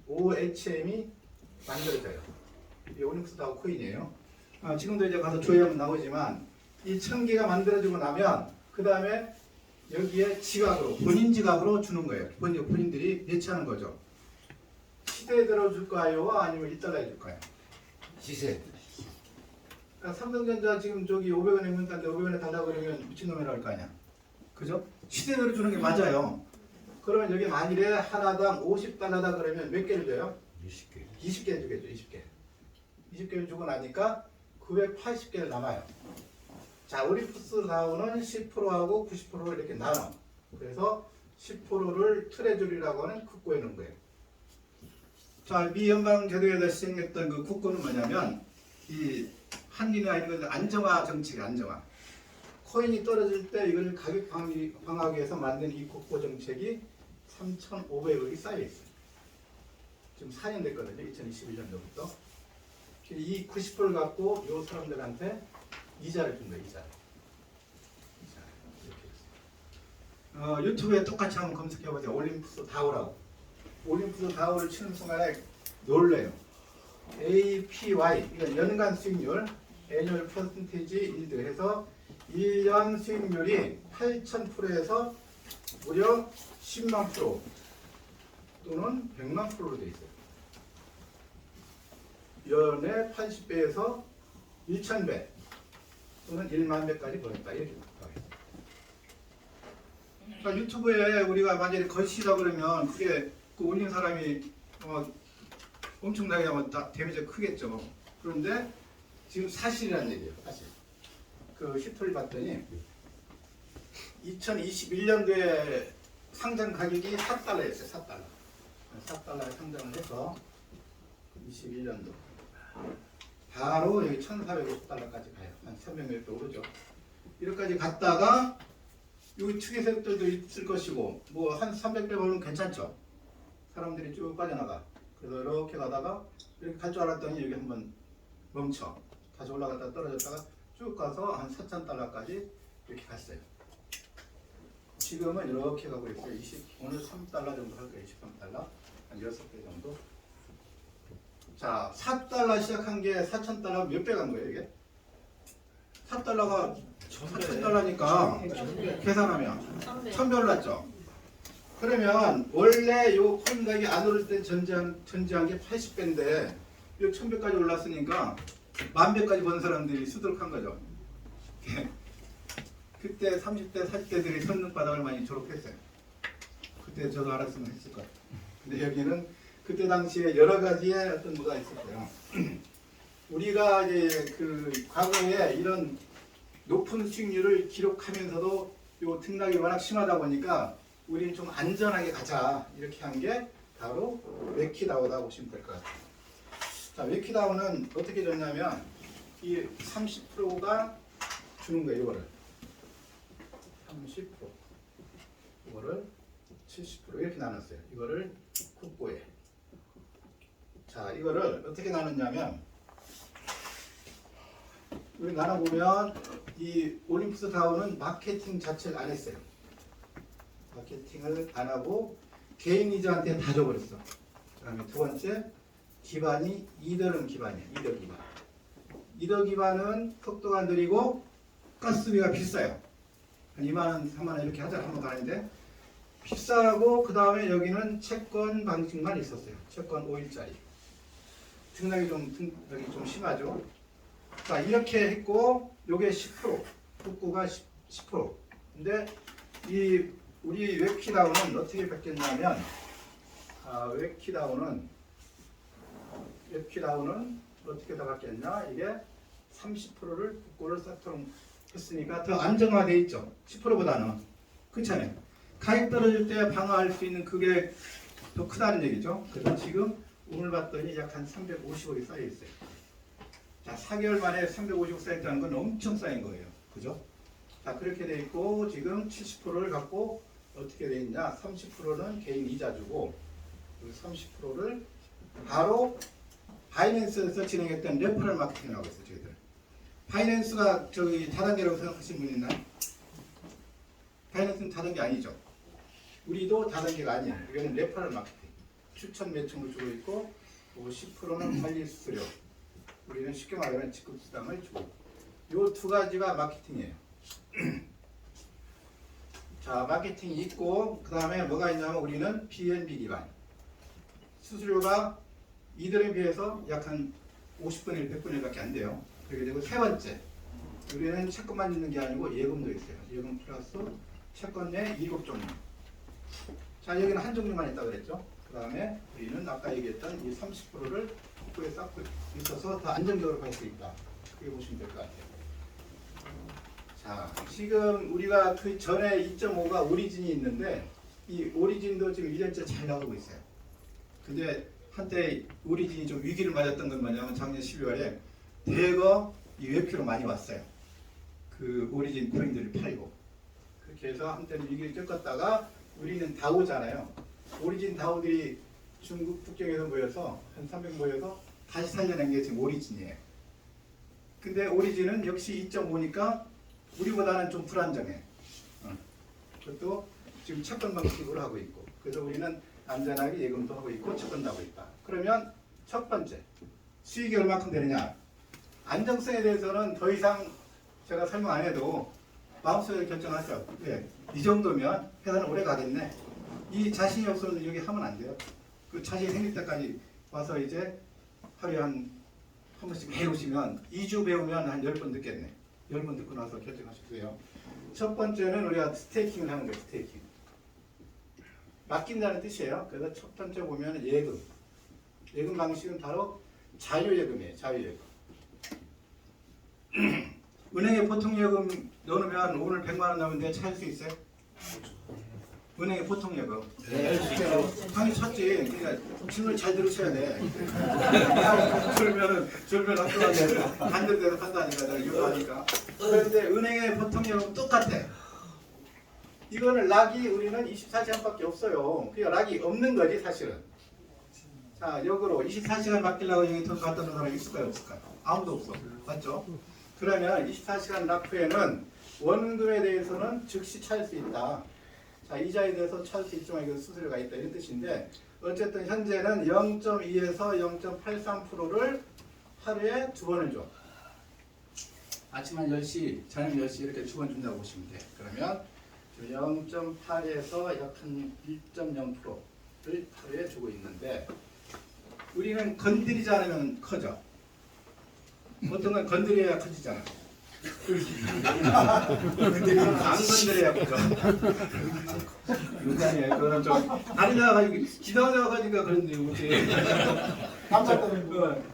OHM이 만들어져요. 이게 올림푸스 다우 코인이에요. 지금도 이제 가서 조회하면 나오지만 이 1,000개가 만들어지고 나면 그 다음에 여기에 지갑으로, 본인 지갑으로 주는 거예요. 본인들이 예치하는 거죠. 시대에 들어줄까요? 아니면 1달러에 줄까요? 시세. 그러니까 삼성전자 지금 저기 500원에 문단데 500원에 달라고 그러면 미친놈이라고 할 거 아니야. 그죠? 시대대로 주는 게 맞아요. 그러면 여기 만일에 하나당 50달러다 그러면 몇 개를 줘요? 20개. 20개 주겠죠. 20개. 20개를 주고 나니까 980개를 남아요. 자, 올림푸스 다우는 10%하고 90%를 이렇게 나눠. 그래서 10%를 트레저리라고 하는 국고에 넣은 거예요. 자, 미 연방 제도에서 시행했던 그 국고는 뭐냐면 이 한리나 이런 것들 안정화 정책이 안정화. 코인이 떨어질 때 이걸 가격 방어하기 위해서 만든 이 국고 정책이 3,500억이 쌓여 있어요. 지금 4년 됐거든요. 2021년도부터. 이 90%를 갖고 이 사람들한테 이자를 준 거예요. 이자. 이렇게 유튜브에 똑같이 한번 검색해보세요. 올림푸스 다우라고. 올림푸스 다우를 치는 순간에 놀래요. APY, 이건 연간 수익률, annual percentage yield 해서 1년 수익률이 8,000%에서 무려 10만 프로 또는 100만 프로로 되어 있어요. 연에 80배에서 1,000배 또는 1만 배까지 벌었다. 이렇게 나와 있어요. 그러니까 유튜브에 우리가 만약에 걸시다 그러면 그게 그 올린 사람이 엄청나게 데미지가 크겠죠. 그런데 지금 사실이라는 얘기예요. 사실. 그 히스토리 봤더니 2021년도에 상장 가격이 4달러였어요. 4달러. 4달러에 상장을 해서 21년도 바로 여기 1,450달러까지 가요. 한 300몇 배 오르죠. 이렇게까지 갔다가 여기 특이 세력들도 있을 것이고 뭐 한 300배 벌면 괜찮죠. 사람들이 쭉 빠져나가. 그래서 이렇게 가다가 이렇게 갈 줄 알았더니 여기 한번 멈춰. 다시 올라갔다가 떨어졌다가 쭉 가서 한 4,000달러까지 이렇게 갔어요. 지금은 이렇게 가고 있어요. 오늘 3달러 정도 할 거예요. 23달러. 한 6배 정도. 자, 4달러 시작한 게 4,000달러 몇 배 간 거예요, 이게? 4달러가 4,000달러니까 계산하면 1,000배로 났죠. 그러면 원래 요 코인 가격이 안 오를 때 전제한 게 80배인데 이 1,000배까지 올랐으니까 10,000배까지 번 사람들이 수두룩한 거죠. 그때 30대, 40대들이 선능바닥을 많이 졸업했어요. 그때 저도 알았으면 했을 거예요. 근데 여기는 그때 당시에 여러 가지의 어떤 뭐가 있었고요. 우리가 이제 그 과거에 이런 높은 수익률을 기록하면서도 요 등락이 워낙 심하다 보니까 우리는 좀 안전하게 가자 이렇게 한 게 바로 웨키다우다 보시면 될 것 같아요. 자, 웨키다우는 어떻게 줬냐면 이 30%가 주는 거예요. 이거를 30%, 이거를 70% 이렇게 나눴어요. 이거를 국고에. 자, 이거를 어떻게 나눴냐면 우리 나눠보면 이 올림푸스 다우는 마케팅 자체를 안 했어요. 마케팅을 안 하고 개인 유저한테 다 줘버렸어. 그 다음에 두 번째, 기반이 이더는 기반이에요. 이더 기반. 이더 기반은 속도가 느리고 가스비가 비싸요. 한 2만원, 3만원 이렇게 하자 한번 가는데 비싸고 그 다음에 여기는 채권 방식만 있었어요. 채권 5일짜리. 등락이 좀 심하죠. 자, 이렇게 했고 요게 10%, 국고가 10%. 근데 이 우리 웨키다운은 어떻게 바뀌었냐면 웨키다운은 어떻게 다 바뀌었냐? 이게 30%를 국고를 쌓도록 했으니까 더 안정화돼 있죠. 10%보다는. 그렇잖아요. 가격 떨어질 때 방어할 수 있는 그게 더 크다는 얘기죠. 그래서 지금 오늘 봤더니 약 한 350억이 쌓여 있어요. 자, 4개월 만에 350억 쌓였다는 건 엄청 쌓인 거예요. 그죠? 자, 그렇게 돼 있고 지금 70%를 갖고 어떻게 돼 있냐? 30%는 개인 이자 주고 30%를 바로 바이낸스에서 진행했던 레퍼럴 마케팅이라고 했어요. 저희들. 바이낸스가 저기 다단계라고 생각하시는 분 있나요? 바이낸스는 다단계 아니죠. 우리도 다단계가 아니에요. 이거는 레퍼럴 마케팅. 추천 매칭을 주고 있고 10%는 관리 수수료. 우리는 쉽게 말하면 직급 수당을 주고. 요 두 가지가 마케팅이에요. 자, 마케팅이 있고 그 다음에 뭐가 있냐면 우리는 BNB 기반. 수수료가 이들에 비해서 약 한 50분의 1, 100분의 1밖에 안 돼요. 그렇게 되고 세 번째, 우리는 채권만 있는 게 아니고 예금도 있어요. 예금 플러스 채권 내 7종류. 자, 여기는 한 종류만 있다고 그랬죠. 그 다음에 우리는 아까 얘기했던 이 30%를 국고에 쌓고 있어서 더 안정적으로 갈 수 있다. 그렇게 보시면 될 것 같아요. 자, 지금 우리가 그 전에 2.5가 오리진이 있는데 이 오리진도 지금 1년째 잘 나오고 있어요. 근데 한때 오리진이 좀 위기를 맞았던 건 뭐냐면 작년 12월에 대거 이 외표로 많이 왔어요. 그 오리진 코인들을 팔고. 그렇게 해서 한때는 위기를 겪었다가 우리는 다오잖아요. 오리진 다오들이 중국 북경에서 모여서 한 300 모여서 다시 살려낸 게 지금 오리진이에요. 근데 오리진은 역시 2.5니까 우리보다는 좀 불안정해. 그것도 지금 채권 방식으로 하고 있고. 그래서 우리는 안전하게 예금도 하고 있고 채권도 하고 있다. 그러면 첫 번째, 수익이 얼마큼 되느냐? 안정성에 대해서는 더 이상 제가 설명 안 해도 마음속에 결정하세요. 네, 이 정도면 회사는 오래 가겠네. 이 자신이 없어서 여기 하면 안 돼요. 그 자신이 생길 때까지 와서 이제 하루에 한 번씩 배우시면 2주 배우면 한 10번 듣겠네. 10번 듣고 나서 결정하시고요. 첫 번째는 우리가 스테이킹을 하는 거예요. 스테이킹. 맡긴다는 뜻이에요. 그래서 첫 번째 보면 예금. 예금 방식은 바로 자유예금이에요. 자유예금. 은행에 보통 예금 넣으면 오늘 100만 원 넣으면 내가 찾을 수 있어요? 은행에 보통 예금. 네. 당연히 찾지. 그러니까 질문 잘 들으셔야 돼. 졸면 학교가서 반대로 데서 판다니까 내가 유도하니까. 그런데 은행의 보통 예금 똑같아. 이거는 락이 우리는 24시간밖에 없어요. 그러니까 락이 없는 거지 사실은. 자, 역으로 24시간 맡기려고 여기 돈 갖다 놓은 사람 있을까요? 없을까요? 아무도 없어. 맞죠? 그러면 24시간 락 후에는 원금에 대해서는 즉시 찾을 수 있다. 자, 이자에 대해서 찾을 수 있지만 이거 수수료가 있다 이런 뜻인데 어쨌든 현재는 0.2에서 0.83%를 하루에 2번을 줘. 아침 한 10시, 저녁 10시 이렇게 2번 준다고 보시면 돼. 그러면 0.8에서 약 한 1.0%를 하루에 주고 있는데 우리는 건드리지 않으면 커져. 어떤 건 건드려야 커지잖아. 건드리면 안 건드려야 커져. 농담이에요. 그거는 좀 다리 나가가지고 기다려가지고 그런 얘기지.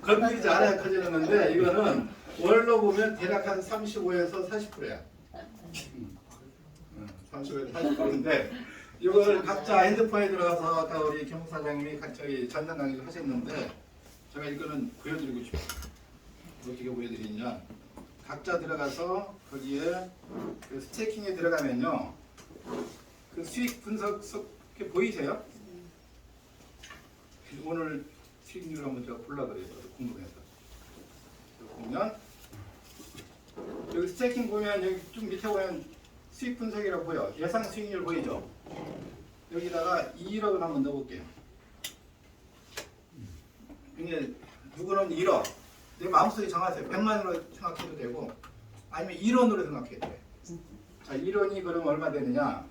건드리지 않아야 커지는 건데 이거는 월로 보면 대략 한 35에서 40%야. 30에서 40%인데 이걸 각자 핸드폰에 들어가서 아까 우리 경무 사장님이 저희 전담 강의를 하셨는데 제가 이거는 보여드리고 싶어요. 어떻게 보여드리냐? 각자 들어가서 거기에 그 스테이킹에 들어가면요, 그 수익 분석 이렇게 보이세요? 오늘 수익률 한번 제가 보려 그래요. 저도 궁금해서. 보면 여기 스테이킹 보면 여기 좀 밑에 보면 수익 분석이라고 보여. 예상 수익률 보이죠? 여기다가 2억을 한번 넣어볼게요. 이게 누구는 1억. 내 마음속에 정하세요. 100만 원으로 생각해도 되고 아니면 1원으로 생각해도 돼. 자, 1원이 그럼 얼마 되느냐?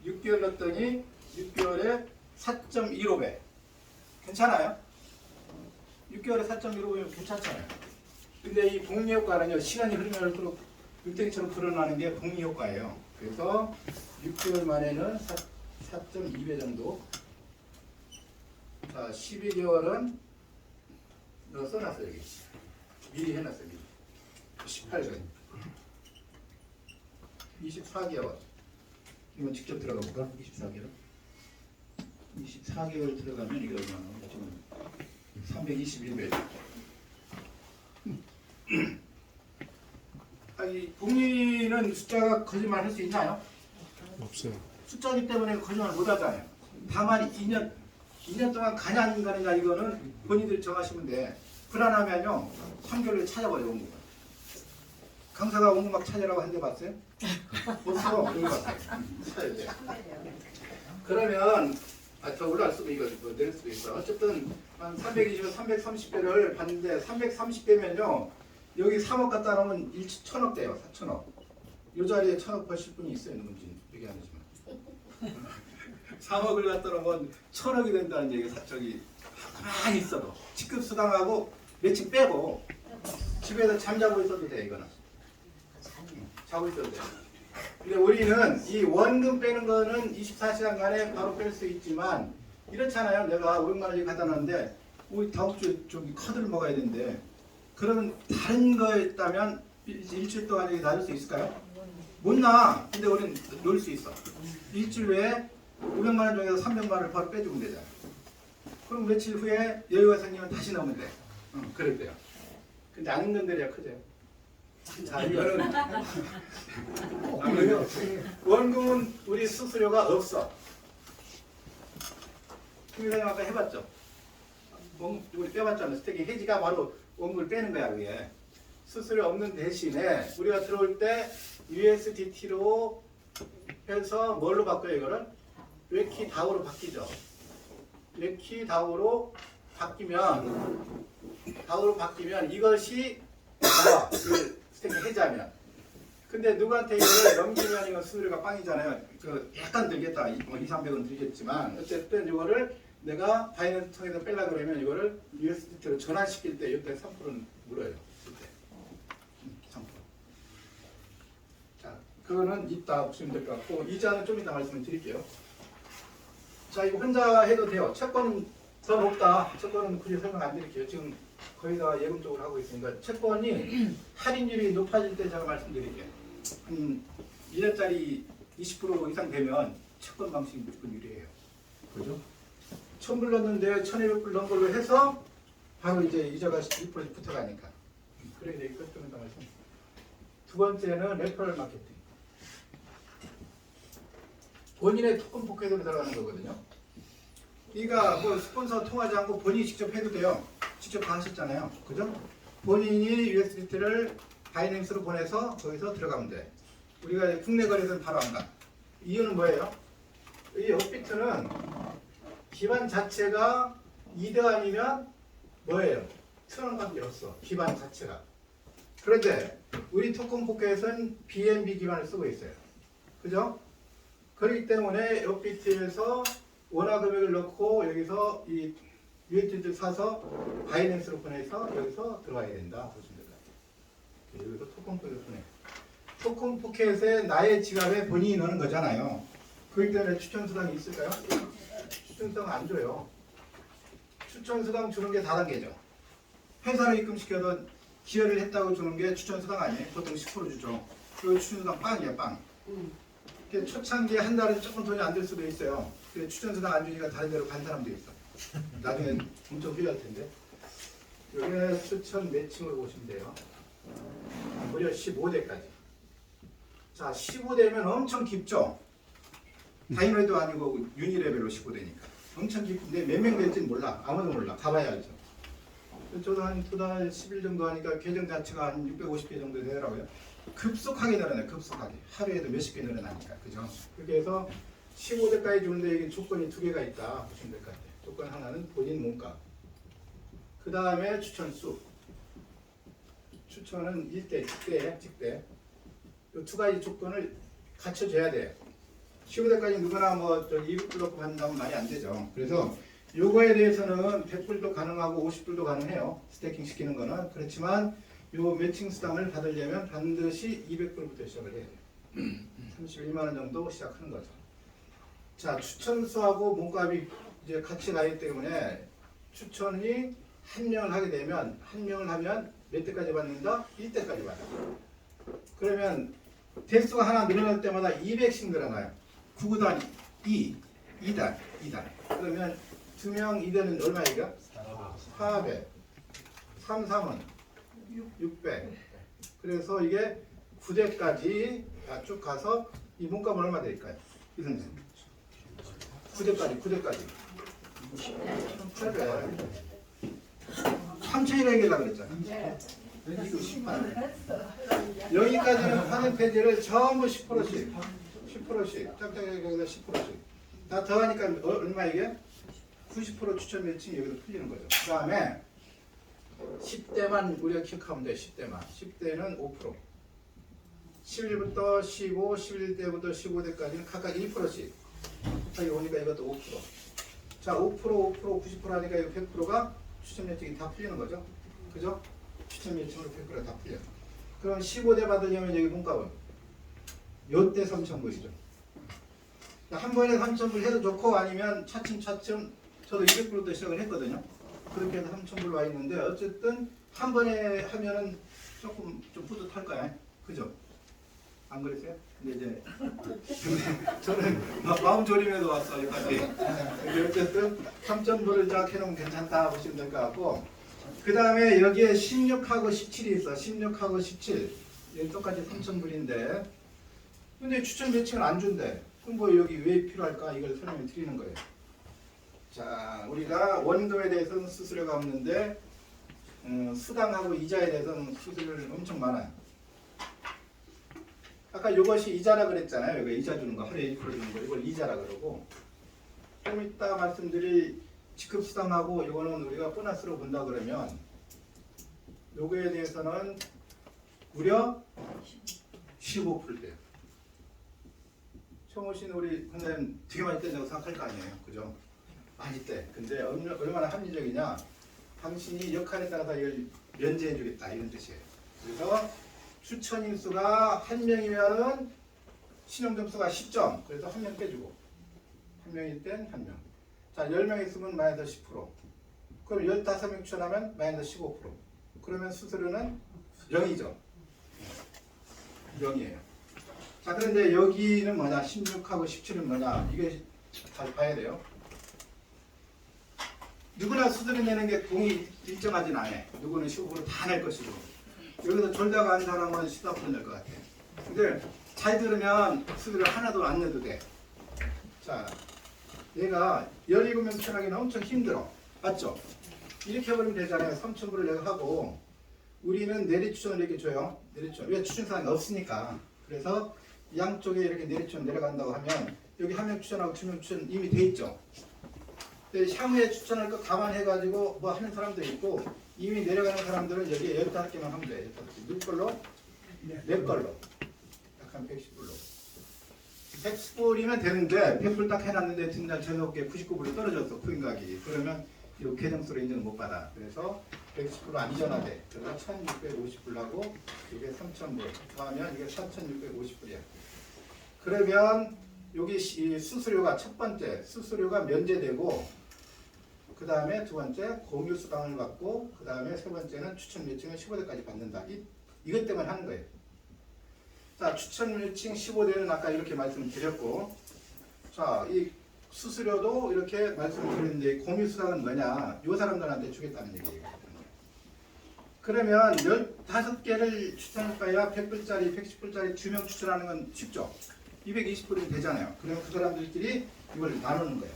6개월 넣었더니 6개월에 4.15배. 괜찮아요? 6개월에 4.15배면 괜찮잖아요. 근데 이 복리 효과는요, 시간이 흐르면 흐를수록 물탱이처럼 불어나는 게 복리 효과예요. 그래서 6개월 만에는 4.2배 정도. 자, 12개월은 너 써놨어요, 여기. 미리 해놨어요, 미리. 18개. 24개월. 이건 직접 들어가 볼까? 24개월. 24개월 들어가면 이거 얼마나? 지금 321배. 이 복리는 숫자가 거짓말 할 수 있나요? 없어요. 숫자기 때문에 거짓말 못 하잖아요. 다만 2년 동안 가냐 안 가느냐 이거는 본인들이 정하시면 돼. 불안하면요 3개월에 찾아버려 원고. 강사가 원고 막 찾으라고 한 대 봤어요? 없어. 여기 봤어요. 찾아야 돼. 그러면 더 올라갈 수도 이거 뭐 내릴 수도 있어. 어쨌든 한 320에서 330배를 봤는데 330배면요 여기 3억 갖다 놓으면 1,000억 돼요. 4,000억. 이 자리에 1,000억 버실 분이 있어요. 누군지 얘기 안 하지만 3억을 갖다 놓으면 1,000억이 된다는 얘기가 저기 가만히 있어도 직급 수당하고 며칠 빼고 집에서 잠자고 있어도 돼. 이거는 자고 있어도 돼. 근데 우리는 이 원금 빼는 거는 24시간간에 바로 뺄 수 있지만 이렇잖아요. 내가 500만 원이 갖다 놨는데 우리 다음 주에 저기 카드를 먹어야 되는데 그러면 다른 거에 있다면 일주일 동안 여기 놔줄 수 있을까요? 못 놔. 근데 우리는 놓을 수 있어. 일주일 후에 500만 원 중에서 300만 원을 바로 빼주면 되잖아. 그럼 며칠 후에 여유가 생기면 다시 넣으면 돼. 그럴 때요. 근데 안 있는 데야 크죠. 자, 이거는 원금은 우리 수수료가 없어. 김일사님 아까 해봤죠? 우리 빼봤잖아. 스테이킹 해지가 바로 원금을 빼는 거야. 그게 수수료 없는 대신에 우리가 들어올 때 USDT로 해서 뭘로 바꿔요? 이거를 웨키 다우로 바뀌죠. 웨키 다우로 바뀌면 이것이 나와. 그 스테이킹 해지하면. 근데 누구한테 이걸 넘기면 이건 수수료가 빵이잖아요. 그 약간 들겠다. 200~300은 들겠지만 어쨌든 이거를 내가 바이낸스 통해서 빼려고 그러면 이거를 USDT로 전환시킬 때 이때 3%는 물어요. 이때 3%. 자, 그거는 이따 보시면 될 것 같고 이자는 좀 이따 말씀을 드릴게요. 자, 이거 혼자 해도 돼요. 채권은 더 높다. 채권은 굳이 설명 안 드릴게요. 지금 거의 다 예금적으로 하고 있으니까 채권이 할인율이 높아질 때 제가 말씀드릴게요. 1년짜리 20% 이상 되면 채권 방식이 무조건 유리해요. 그죠? 1,000불 넣었는데 1,200불 넣은 걸로 해서 바로 이제 이자가 1% 붙어가니까. 그래 이제 이것 좀 말씀. 두 번째는 레퍼럴 마케팅. 본인의 토큰 포켓으로 들어가는 거거든요. 이가 뭐 스폰서 통하지 않고 본인이 직접 해도 돼요. 직접 다 하셨잖아요. 그죠? 본인이 USDT를 바이낸스로 보내서 거기서 들어가면 돼. 우리가 국내 거래소는 바로 안 가. 이유는 뭐예요? 이 업비트는 기반 자체가 2대 아니면 뭐예요? 트는 관계 없어. 기반 자체가. 그런데 우리 토큰 포켓은 BNB 기반을 쓰고 있어요. 그죠? 그렇기 때문에 옆비트에서 원화 금액을 넣고 여기서 이 USD를 사서 바이낸스로 보내서 여기서 들어와야 된다. 보시면 될 것 같아요. 여기서 토큰 포켓을 보내. 토큰 포켓에 나의 지갑에 본인이 넣는 거잖아요. 그렇기 때문에 추천수당이 있을까요? 추천수당 안 줘요. 추천수당 주는 게 다단계죠. 회사로 입금시켜도 기여를 했다고 주는 게 추천수당 아니에요. 보통 10% 주죠. 그리고 추천수당 빵이에요, 빵. 초창기에 한 달에 조금 돈이 안 될 수도 있어요. 추천수당 안 주니까 다른 데로 간 사람도 있어. 나중에 엄청 후회할 텐데. 여기 추천 매칭으로 보시면 돼요. 무려 15대까지. 자, 15대면 엄청 깊죠? 다이너도 아니고 유니레벨로 15대니까. 엄청 깊은데 몇 명 될지는 몰라. 아무도 몰라. 가봐야 알죠. 저도 한 2달 10일 정도 하니까 계정 자체가 한 650개 정도 되더라고요. 급속하게 늘어나요. 급속하게. 하루에도 몇십 개 늘어나니까. 그죠? 그렇게 해서 15대까지 주는데 이게 조건이 2개가 있다. 보시면 될 것 같아요. 조건 하나는 본인 몸값. 그 다음에 추천수. 추천은 1대, 직대. 이 2가지 조건을 갖춰줘야 돼요. 15대까지 누구나 뭐 200불 넣고 받는다면 말이 안 되죠. 그래서 요거에 대해서는 100불도 가능하고 50불도 가능해요. 스태킹 시키는 거는. 그렇지만 요 매칭 수당을 받으려면 반드시 200불부터 시작을 해야 돼요. 31만 원 정도 시작하는 거죠. 자, 추천수하고 몸값이 이제 같이 가기 때문에 추천이 한 명을 하게 되면 한 명을 하면 몇 대까지 받는다? 1대까지 받아요. 그러면 대수가 하나 늘어날 때마다 200씩 늘어나요. 9구단 2단. 그러면 2명 2대는 얼마이가? 400. 3은 600. 그래서 이게 9대까지 쭉 가서 이 몸값은 얼마 될까요? 이 선생 9대까지. 800. 3,000이라는 게라 그랬잖아. 이거 10만. 여기까지는 퍼센테이지를 전부 10%씩. 짝짝이 여기다 10%씩. 다 더하니까 얼마 이게? 90% 추천 매칭이 여기서 풀리는 거죠. 그 다음에 10대만 우리가 기억하면 돼. 10대만. 10대는 5%. 11부터 15, 11대부터 15대까지는 각각 1%씩. 여기 오니까 이것도 5%. 자, 5%, 90% 하니까 이거 100%가 추천 매칭이 다 풀리는 거죠. 그죠? 추천 매칭으로 100%가 다 풀려. 그럼 15대 받으려면 여기 몸값은 요때 3,000불이죠. 한 번에 3,000불 해도 좋고 아니면 차츰 저도 200불부터 시작을 했거든요. 그렇게 해서 3,000불 와 있는데 어쨌든 한 번에 하면은 조금 좀 뿌듯할까요? 그죠? 안 그랬어요? 근데 이제 저는 마음 졸이면서 왔어 여기까지. 근데 어쨌든 3,000불을 쫙 해놓으면 괜찮다 보시면 될 것 같고, 그 다음에 여기에 16하고 17이 있어. 16하고 17 여기 똑같이 3,000불인데 근데 추천 매칭을 안 준대. 그럼 뭐 여기 왜 필요할까? 이걸 설명을 드리는 거예요. 자, 우리가 원금에 대해서는 수수료가 없는데 수당하고 이자에 대해서는 수수료가 엄청 많아요. 아까 이것이 이자라 그랬잖아요. 이거 이자 주는 거, 하루에 1% 주는 거, 이걸 이자라 그러고, 좀 이따 말씀드릴 직급수당하고 이거는 우리가 보너스로 본다 그러면 요거에 대해서는 무려 15%대요. 처음 오신 우리 선생님 되게 많이 떼자고 생각할 거 아니에요. 그죠? 많이 떼. 근데 얼마나 합리적이냐? 당신이 역할에 따라서 이걸 면제해 주겠다 이런 뜻이에요. 그래서 추천 인수가 한 명이면은 신용 점수가 10점. 그래서 한 명 빼주고, 한 명일 땐 한 명. 자, 10명 있으면 마이너스 10%. 그럼 15명 추천하면 마이너스 15%. 그러면 수수료는 0이죠. 0이에요. 자, 그런데 여기는 뭐냐? 16하고 17은 뭐냐? 이게 잘 봐야 돼요. 누구나 수수료 내는 게 공이 일정하진 않아요. 누구는 15% 다 낼 것이고, 여기서 졸다가 한 사람은 14% 낼 것 같아요. 근데 잘 들으면 수수료 하나도 안 내도 돼. 자, 얘가 17명 추천하기는 엄청 힘들어. 맞죠? 이렇게 해버리면 되잖아요. 3,000불을 내가 하고, 우리는 내리 추천을 이렇게 줘요. 내리 추천. 왜 추천 사항이 없으니까. 그래서 양쪽에 이렇게 내리 추천 내려간다고 하면 여기 한 명 추천하고 2명 추천 이미 돼 있죠. 근데 향후에 추천할 거 감안해가지고 뭐 하는 사람도 있고 이미 내려가는 사람들은 여기에 15개만 하면 돼. 15개. 누구 걸로? 내 걸로. 약한 110불로. 110불이면 되는데 100불 딱 해놨는데 뒷날 저녁에 99불로 떨어졌어. 코인가격이. 그러면 이 계정수로 인증을 못 받아. 그래서 110불 안 이전하대. 그래서 1650불 하고 이게 3000불 더하면 이게 4650불이야. 그러면 여기 이 수수료가 첫 번째 수수료가 면제되고 그 다음에 두 번째 공유 수당을 받고 그 다음에 세 번째는 추천 매칭을 15대까지 받는다. 이것 때문에 하는 거예요. 자, 추천 매칭 15대는 아까 이렇게 말씀드렸고, 자, 이 수수료도 이렇게 말씀드렸는데 공유 수당은 뭐냐? 요 사람들한테 주겠다는 얘기예요. 그러면 15개를 추천할까요? 100불짜리, 110불짜리 2명 추천하는 건 쉽죠? 220불이면 되잖아요. 그러면 그 사람들끼리 이걸 나누는 거예요.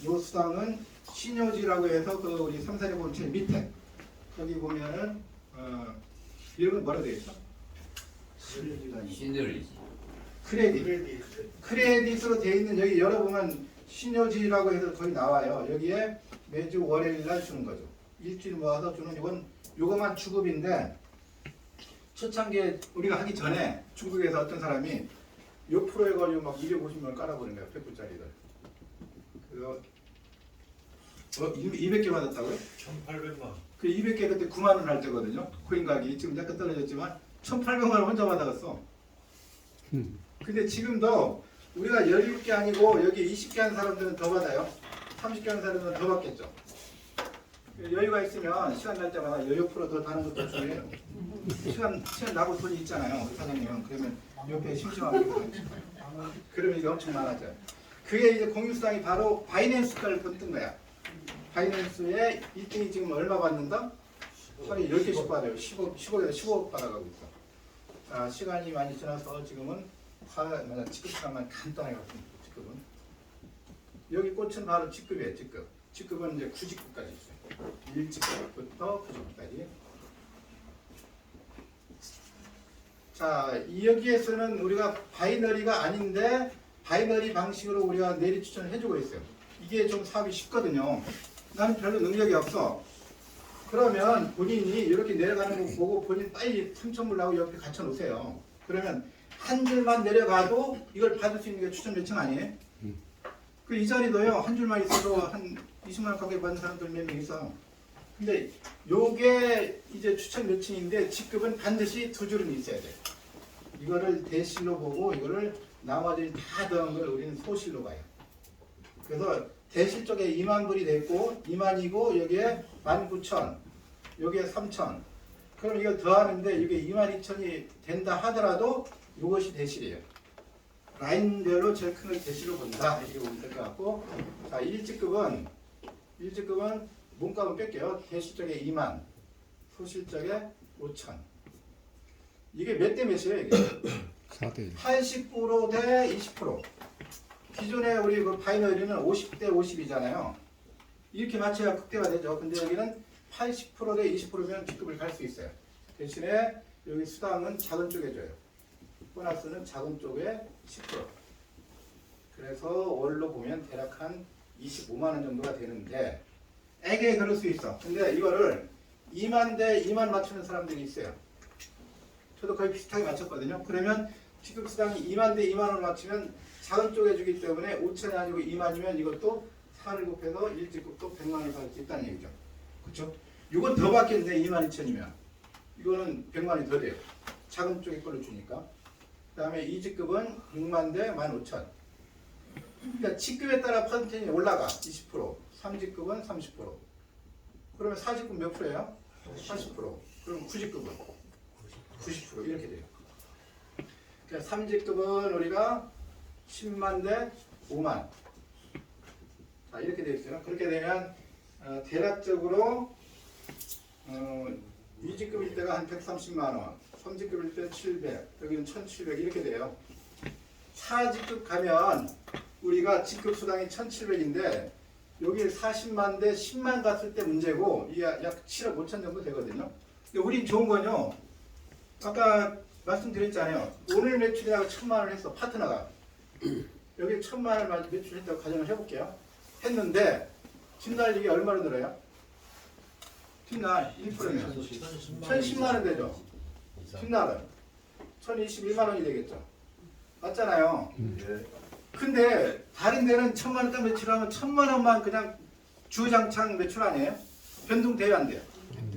이 수당은 신효지라고 해서 그 우리 삼사리 본체 밑에 거기 보면은 이런 건 뭐라 되어 있어? 신효지가 아니고 시너리지. 크레딧으로 되어 있는 여기 열어보면 신효지라고 해서 거기 나와요. 여기에 매주 월요일 날 주는 거죠. 일주일 모아서 주는 이건 요거만 주급인데 초창기에 우리가 하기 전에 중국에서 어떤 사람이 요 프로에 걸리고 막 250만 깔아버린 거야. 100불짜리를. 그래서 200개 받았다고요? 1,800만. 그 200개 그때 9만 원 할 때거든요. 코인 가격이 지금 약간 떨어졌지만 1,800만 원 혼자 받아갔어. 근데 지금도 우리가 17개 아니고 여기 20개 한 사람들은 더 받아요. 30개 한 사람들은 더 받겠죠. 여유가 있으면 시간 날 때마다 여유 프로 더 다는 것도 중요해요. 시간 나고 돈이 있잖아요. 우리 사장님은. 그러면 옆에 심심하게 그러면 이게 엄청 많아져요. 그게 이제 공유수당이 바로 바이낸스 걸 뜬 거야. 바이낸스에 1등이 지금 얼마 받는다? 하루에 10개씩 받아요. 15에서 15억 받아가고 있어. 자, 시간이 많이 지나서 지금은 직급상만 간단하게 봤습니다. 직급은. 여기 꽃은 바로 직급이에요. 직급. 직급은 이제 9직급까지 있어요. 1직급부터 9직급까지. 자, 여기에서는 우리가 바이너리가 아닌데 바이너리 방식으로 우리가 내리 추천을 해주고 있어요. 이게 좀 사업이 쉽거든요. 나는 별로 능력이 없어. 그러면 본인이 이렇게 내려가는 거 보고 본인 빨리 3,000불 나고 옆에 갖춰 놓으세요. 그러면 한 줄만 내려가도 이걸 받을 수 있는 게 추천 매칭 아니에요? 그 이 자리도요, 한 줄만 있어도 한 20만 원 가까이 받는 사람들 몇 명 있어. 근데 요게 이제 추천 매칭인데 직급은 반드시 2줄은 있어야 돼. 이거를 대실로 보고 이거를 나머지 다 더한 걸 우리는 소실로 가요. 그래서 대실 쪽에 2만 불이 됐고 2만이고 여기에 19,000, 여기에 3,000. 그럼 이걸 더하는데 이게 22,000이 된다 하더라도 이것이 대실이에요. 라인별로 제일 큰 걸 대실로 본다. 이렇게 보면 될 것 같고, 자 1직급은 몸값은 뺄게요. 대실 쪽에 2만, 소실 쪽에 5,000. 이게 몇 대 몇이에요? 이게? 4대 80% 대 20%. 기존에 우리 그 바이너리는 50대 50이잖아요. 이렇게 맞춰야 극대가 되죠. 근데 여기는 80% 대 20%면 직급을 갈 수 있어요. 대신에 여기 수당은 작은 쪽에 줘요. 보너스는 작은 쪽에 10%. 그래서 월로 보면 대략 한 25만 원 정도가 되는데 애게 그럴 수 있어. 근데 이거를 2만 대 2만 맞추는 사람들이 있어요. 저도 거의 비슷하게 맞췄거든요. 그러면 직급 수당이 2만 대 2만 원을 맞추면 작은 쪽에 주기 때문에 5천이 아니고 2만이면 이것도 4를 곱해서 1직급도 100만 원을 받을 수 있다는 얘기죠. 그렇죠? 이건 더 받겠는데 2만 2천이면 이거는 100만 원이 더 돼요. 작은 쪽에 걸로 주니까. 그 다음에 2직급은 6만 대 15,000. 그러니까 직급에 따라 퍼센테이지 올라가. 20%. 3직급은 30%. 그러면 4직급 몇 프로예요? 40%. 그럼 9직급은 90% 이렇게 돼요. 그러니까 3직급은 우리가 10만 대 5만. 자, 이렇게 되어 있어요. 그렇게 되면 대략적으로 2직급일 때가 한 130만 원, 3직급일 때 700, 여기는 1700 이렇게 돼요. 4직급 가면 우리가 직급 수당이 1700인데 여기 40만 대 10만 갔을 때 문제고 이게 약 7억 5천 정도 되거든요. 근데 우린 좋은 건요. 아까 말씀드렸잖아요. 오늘 매출이라고 1,000만 원 했어. 파트너가. 여기 1,000만 원 매출했다고 가정을 해볼게요. 했는데 뒷날 이게 얼마로 들어요? 뒷날 1%면 1010만 원 되죠. 뒷날은 1021만 원이 되겠죠. 맞잖아요. 근데 다른 데는 1000만 원당 매출하면 1000만 원만 그냥 주장창 매출 아니에요? 변동돼요, 안 돼요?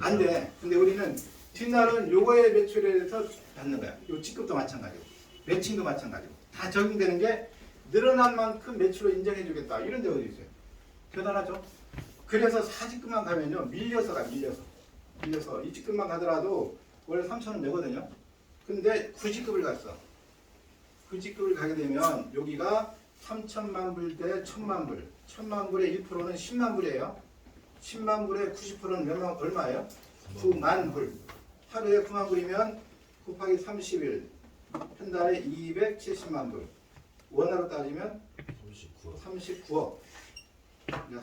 안 돼. 근데 우리는 뒷날은 요거의 매출에 대해서 받는 거야. 요 직급도 마찬가지고 매칭도 마찬가지고 다 적용되는 게 늘어난 만큼 매출로 인정해 주겠다. 이런 데 어디 있어요? 대단하죠? 그래서 4직급만 가면요 밀려서 가. 밀려서 이 직급만 가더라도 원래 3,000원 내거든요. 근데 9직급을 갔어. 9직급을 가게 되면 여기가 3천만 불 대 1,000만 불. 1,000만 불의 1%는 10만 불이에요. 10만 불의 90%는 얼마예요? 9만 불. 하루에 9만 불이면 곱하기 30일. 한 달에 270만 불. 원화로 따지면 39억.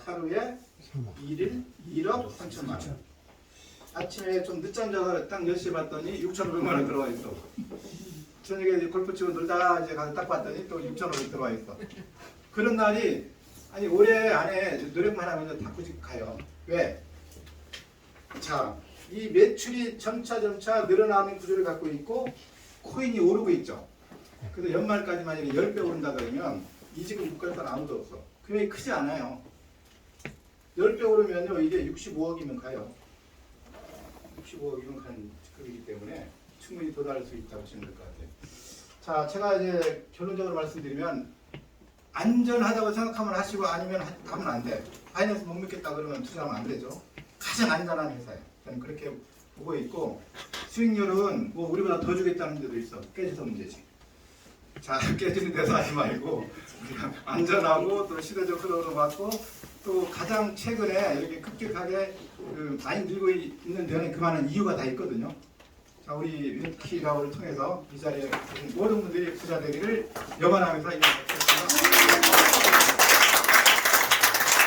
하루에 1일 1억 3천만 원. 아침에 좀 늦잠 자서 딱 10시에 봤더니 6,500만 원 들어와 있어. 저녁에 이제 골프 치고 놀다가 이제 가서 딱 봤더니 또 6,500 들어와 있어. 그런 날이 아니 올해 안에 노력만 하면 다 꾸직 가요. 왜? 자, 이 매출이 점차 늘어나는 구조를 갖고 있고 코인이 오르고 있죠. 근데 연말까지만 이렇게 10배 오른다 그러면 이 지금 국가에서 아무도 없어. 금액이 크지 않아요. 10배 오르면요 이게 65억이면 가요. 65억이면 가는 급이기 때문에 충분히 도달할 수 있다고 보시면 될 것 같아요. 자, 제가 이제 결론적으로 말씀드리면 안전하다고 생각하면 하시고 아니면 하면 안 돼. 파이낸스 못 믿겠다 그러면 투자하면 안 되죠. 가장 안전한 회사예요. 저는 그렇게 보고 있고 수익률은 뭐 우리보다 더 주겠다는 데도 있어. 깨져서 문제지. 자, 깨지는 데서 하지 말고 안전하고 또 시대적 흐름으로 맞고 또 가장 최근에 이렇게 급격하게 많이 늘고 있는 데는 그만한 이유가 다 있거든요. 자, 우리 위키라고를 통해서 이 자리에 모든 분들이 부자 되기를 염원하면서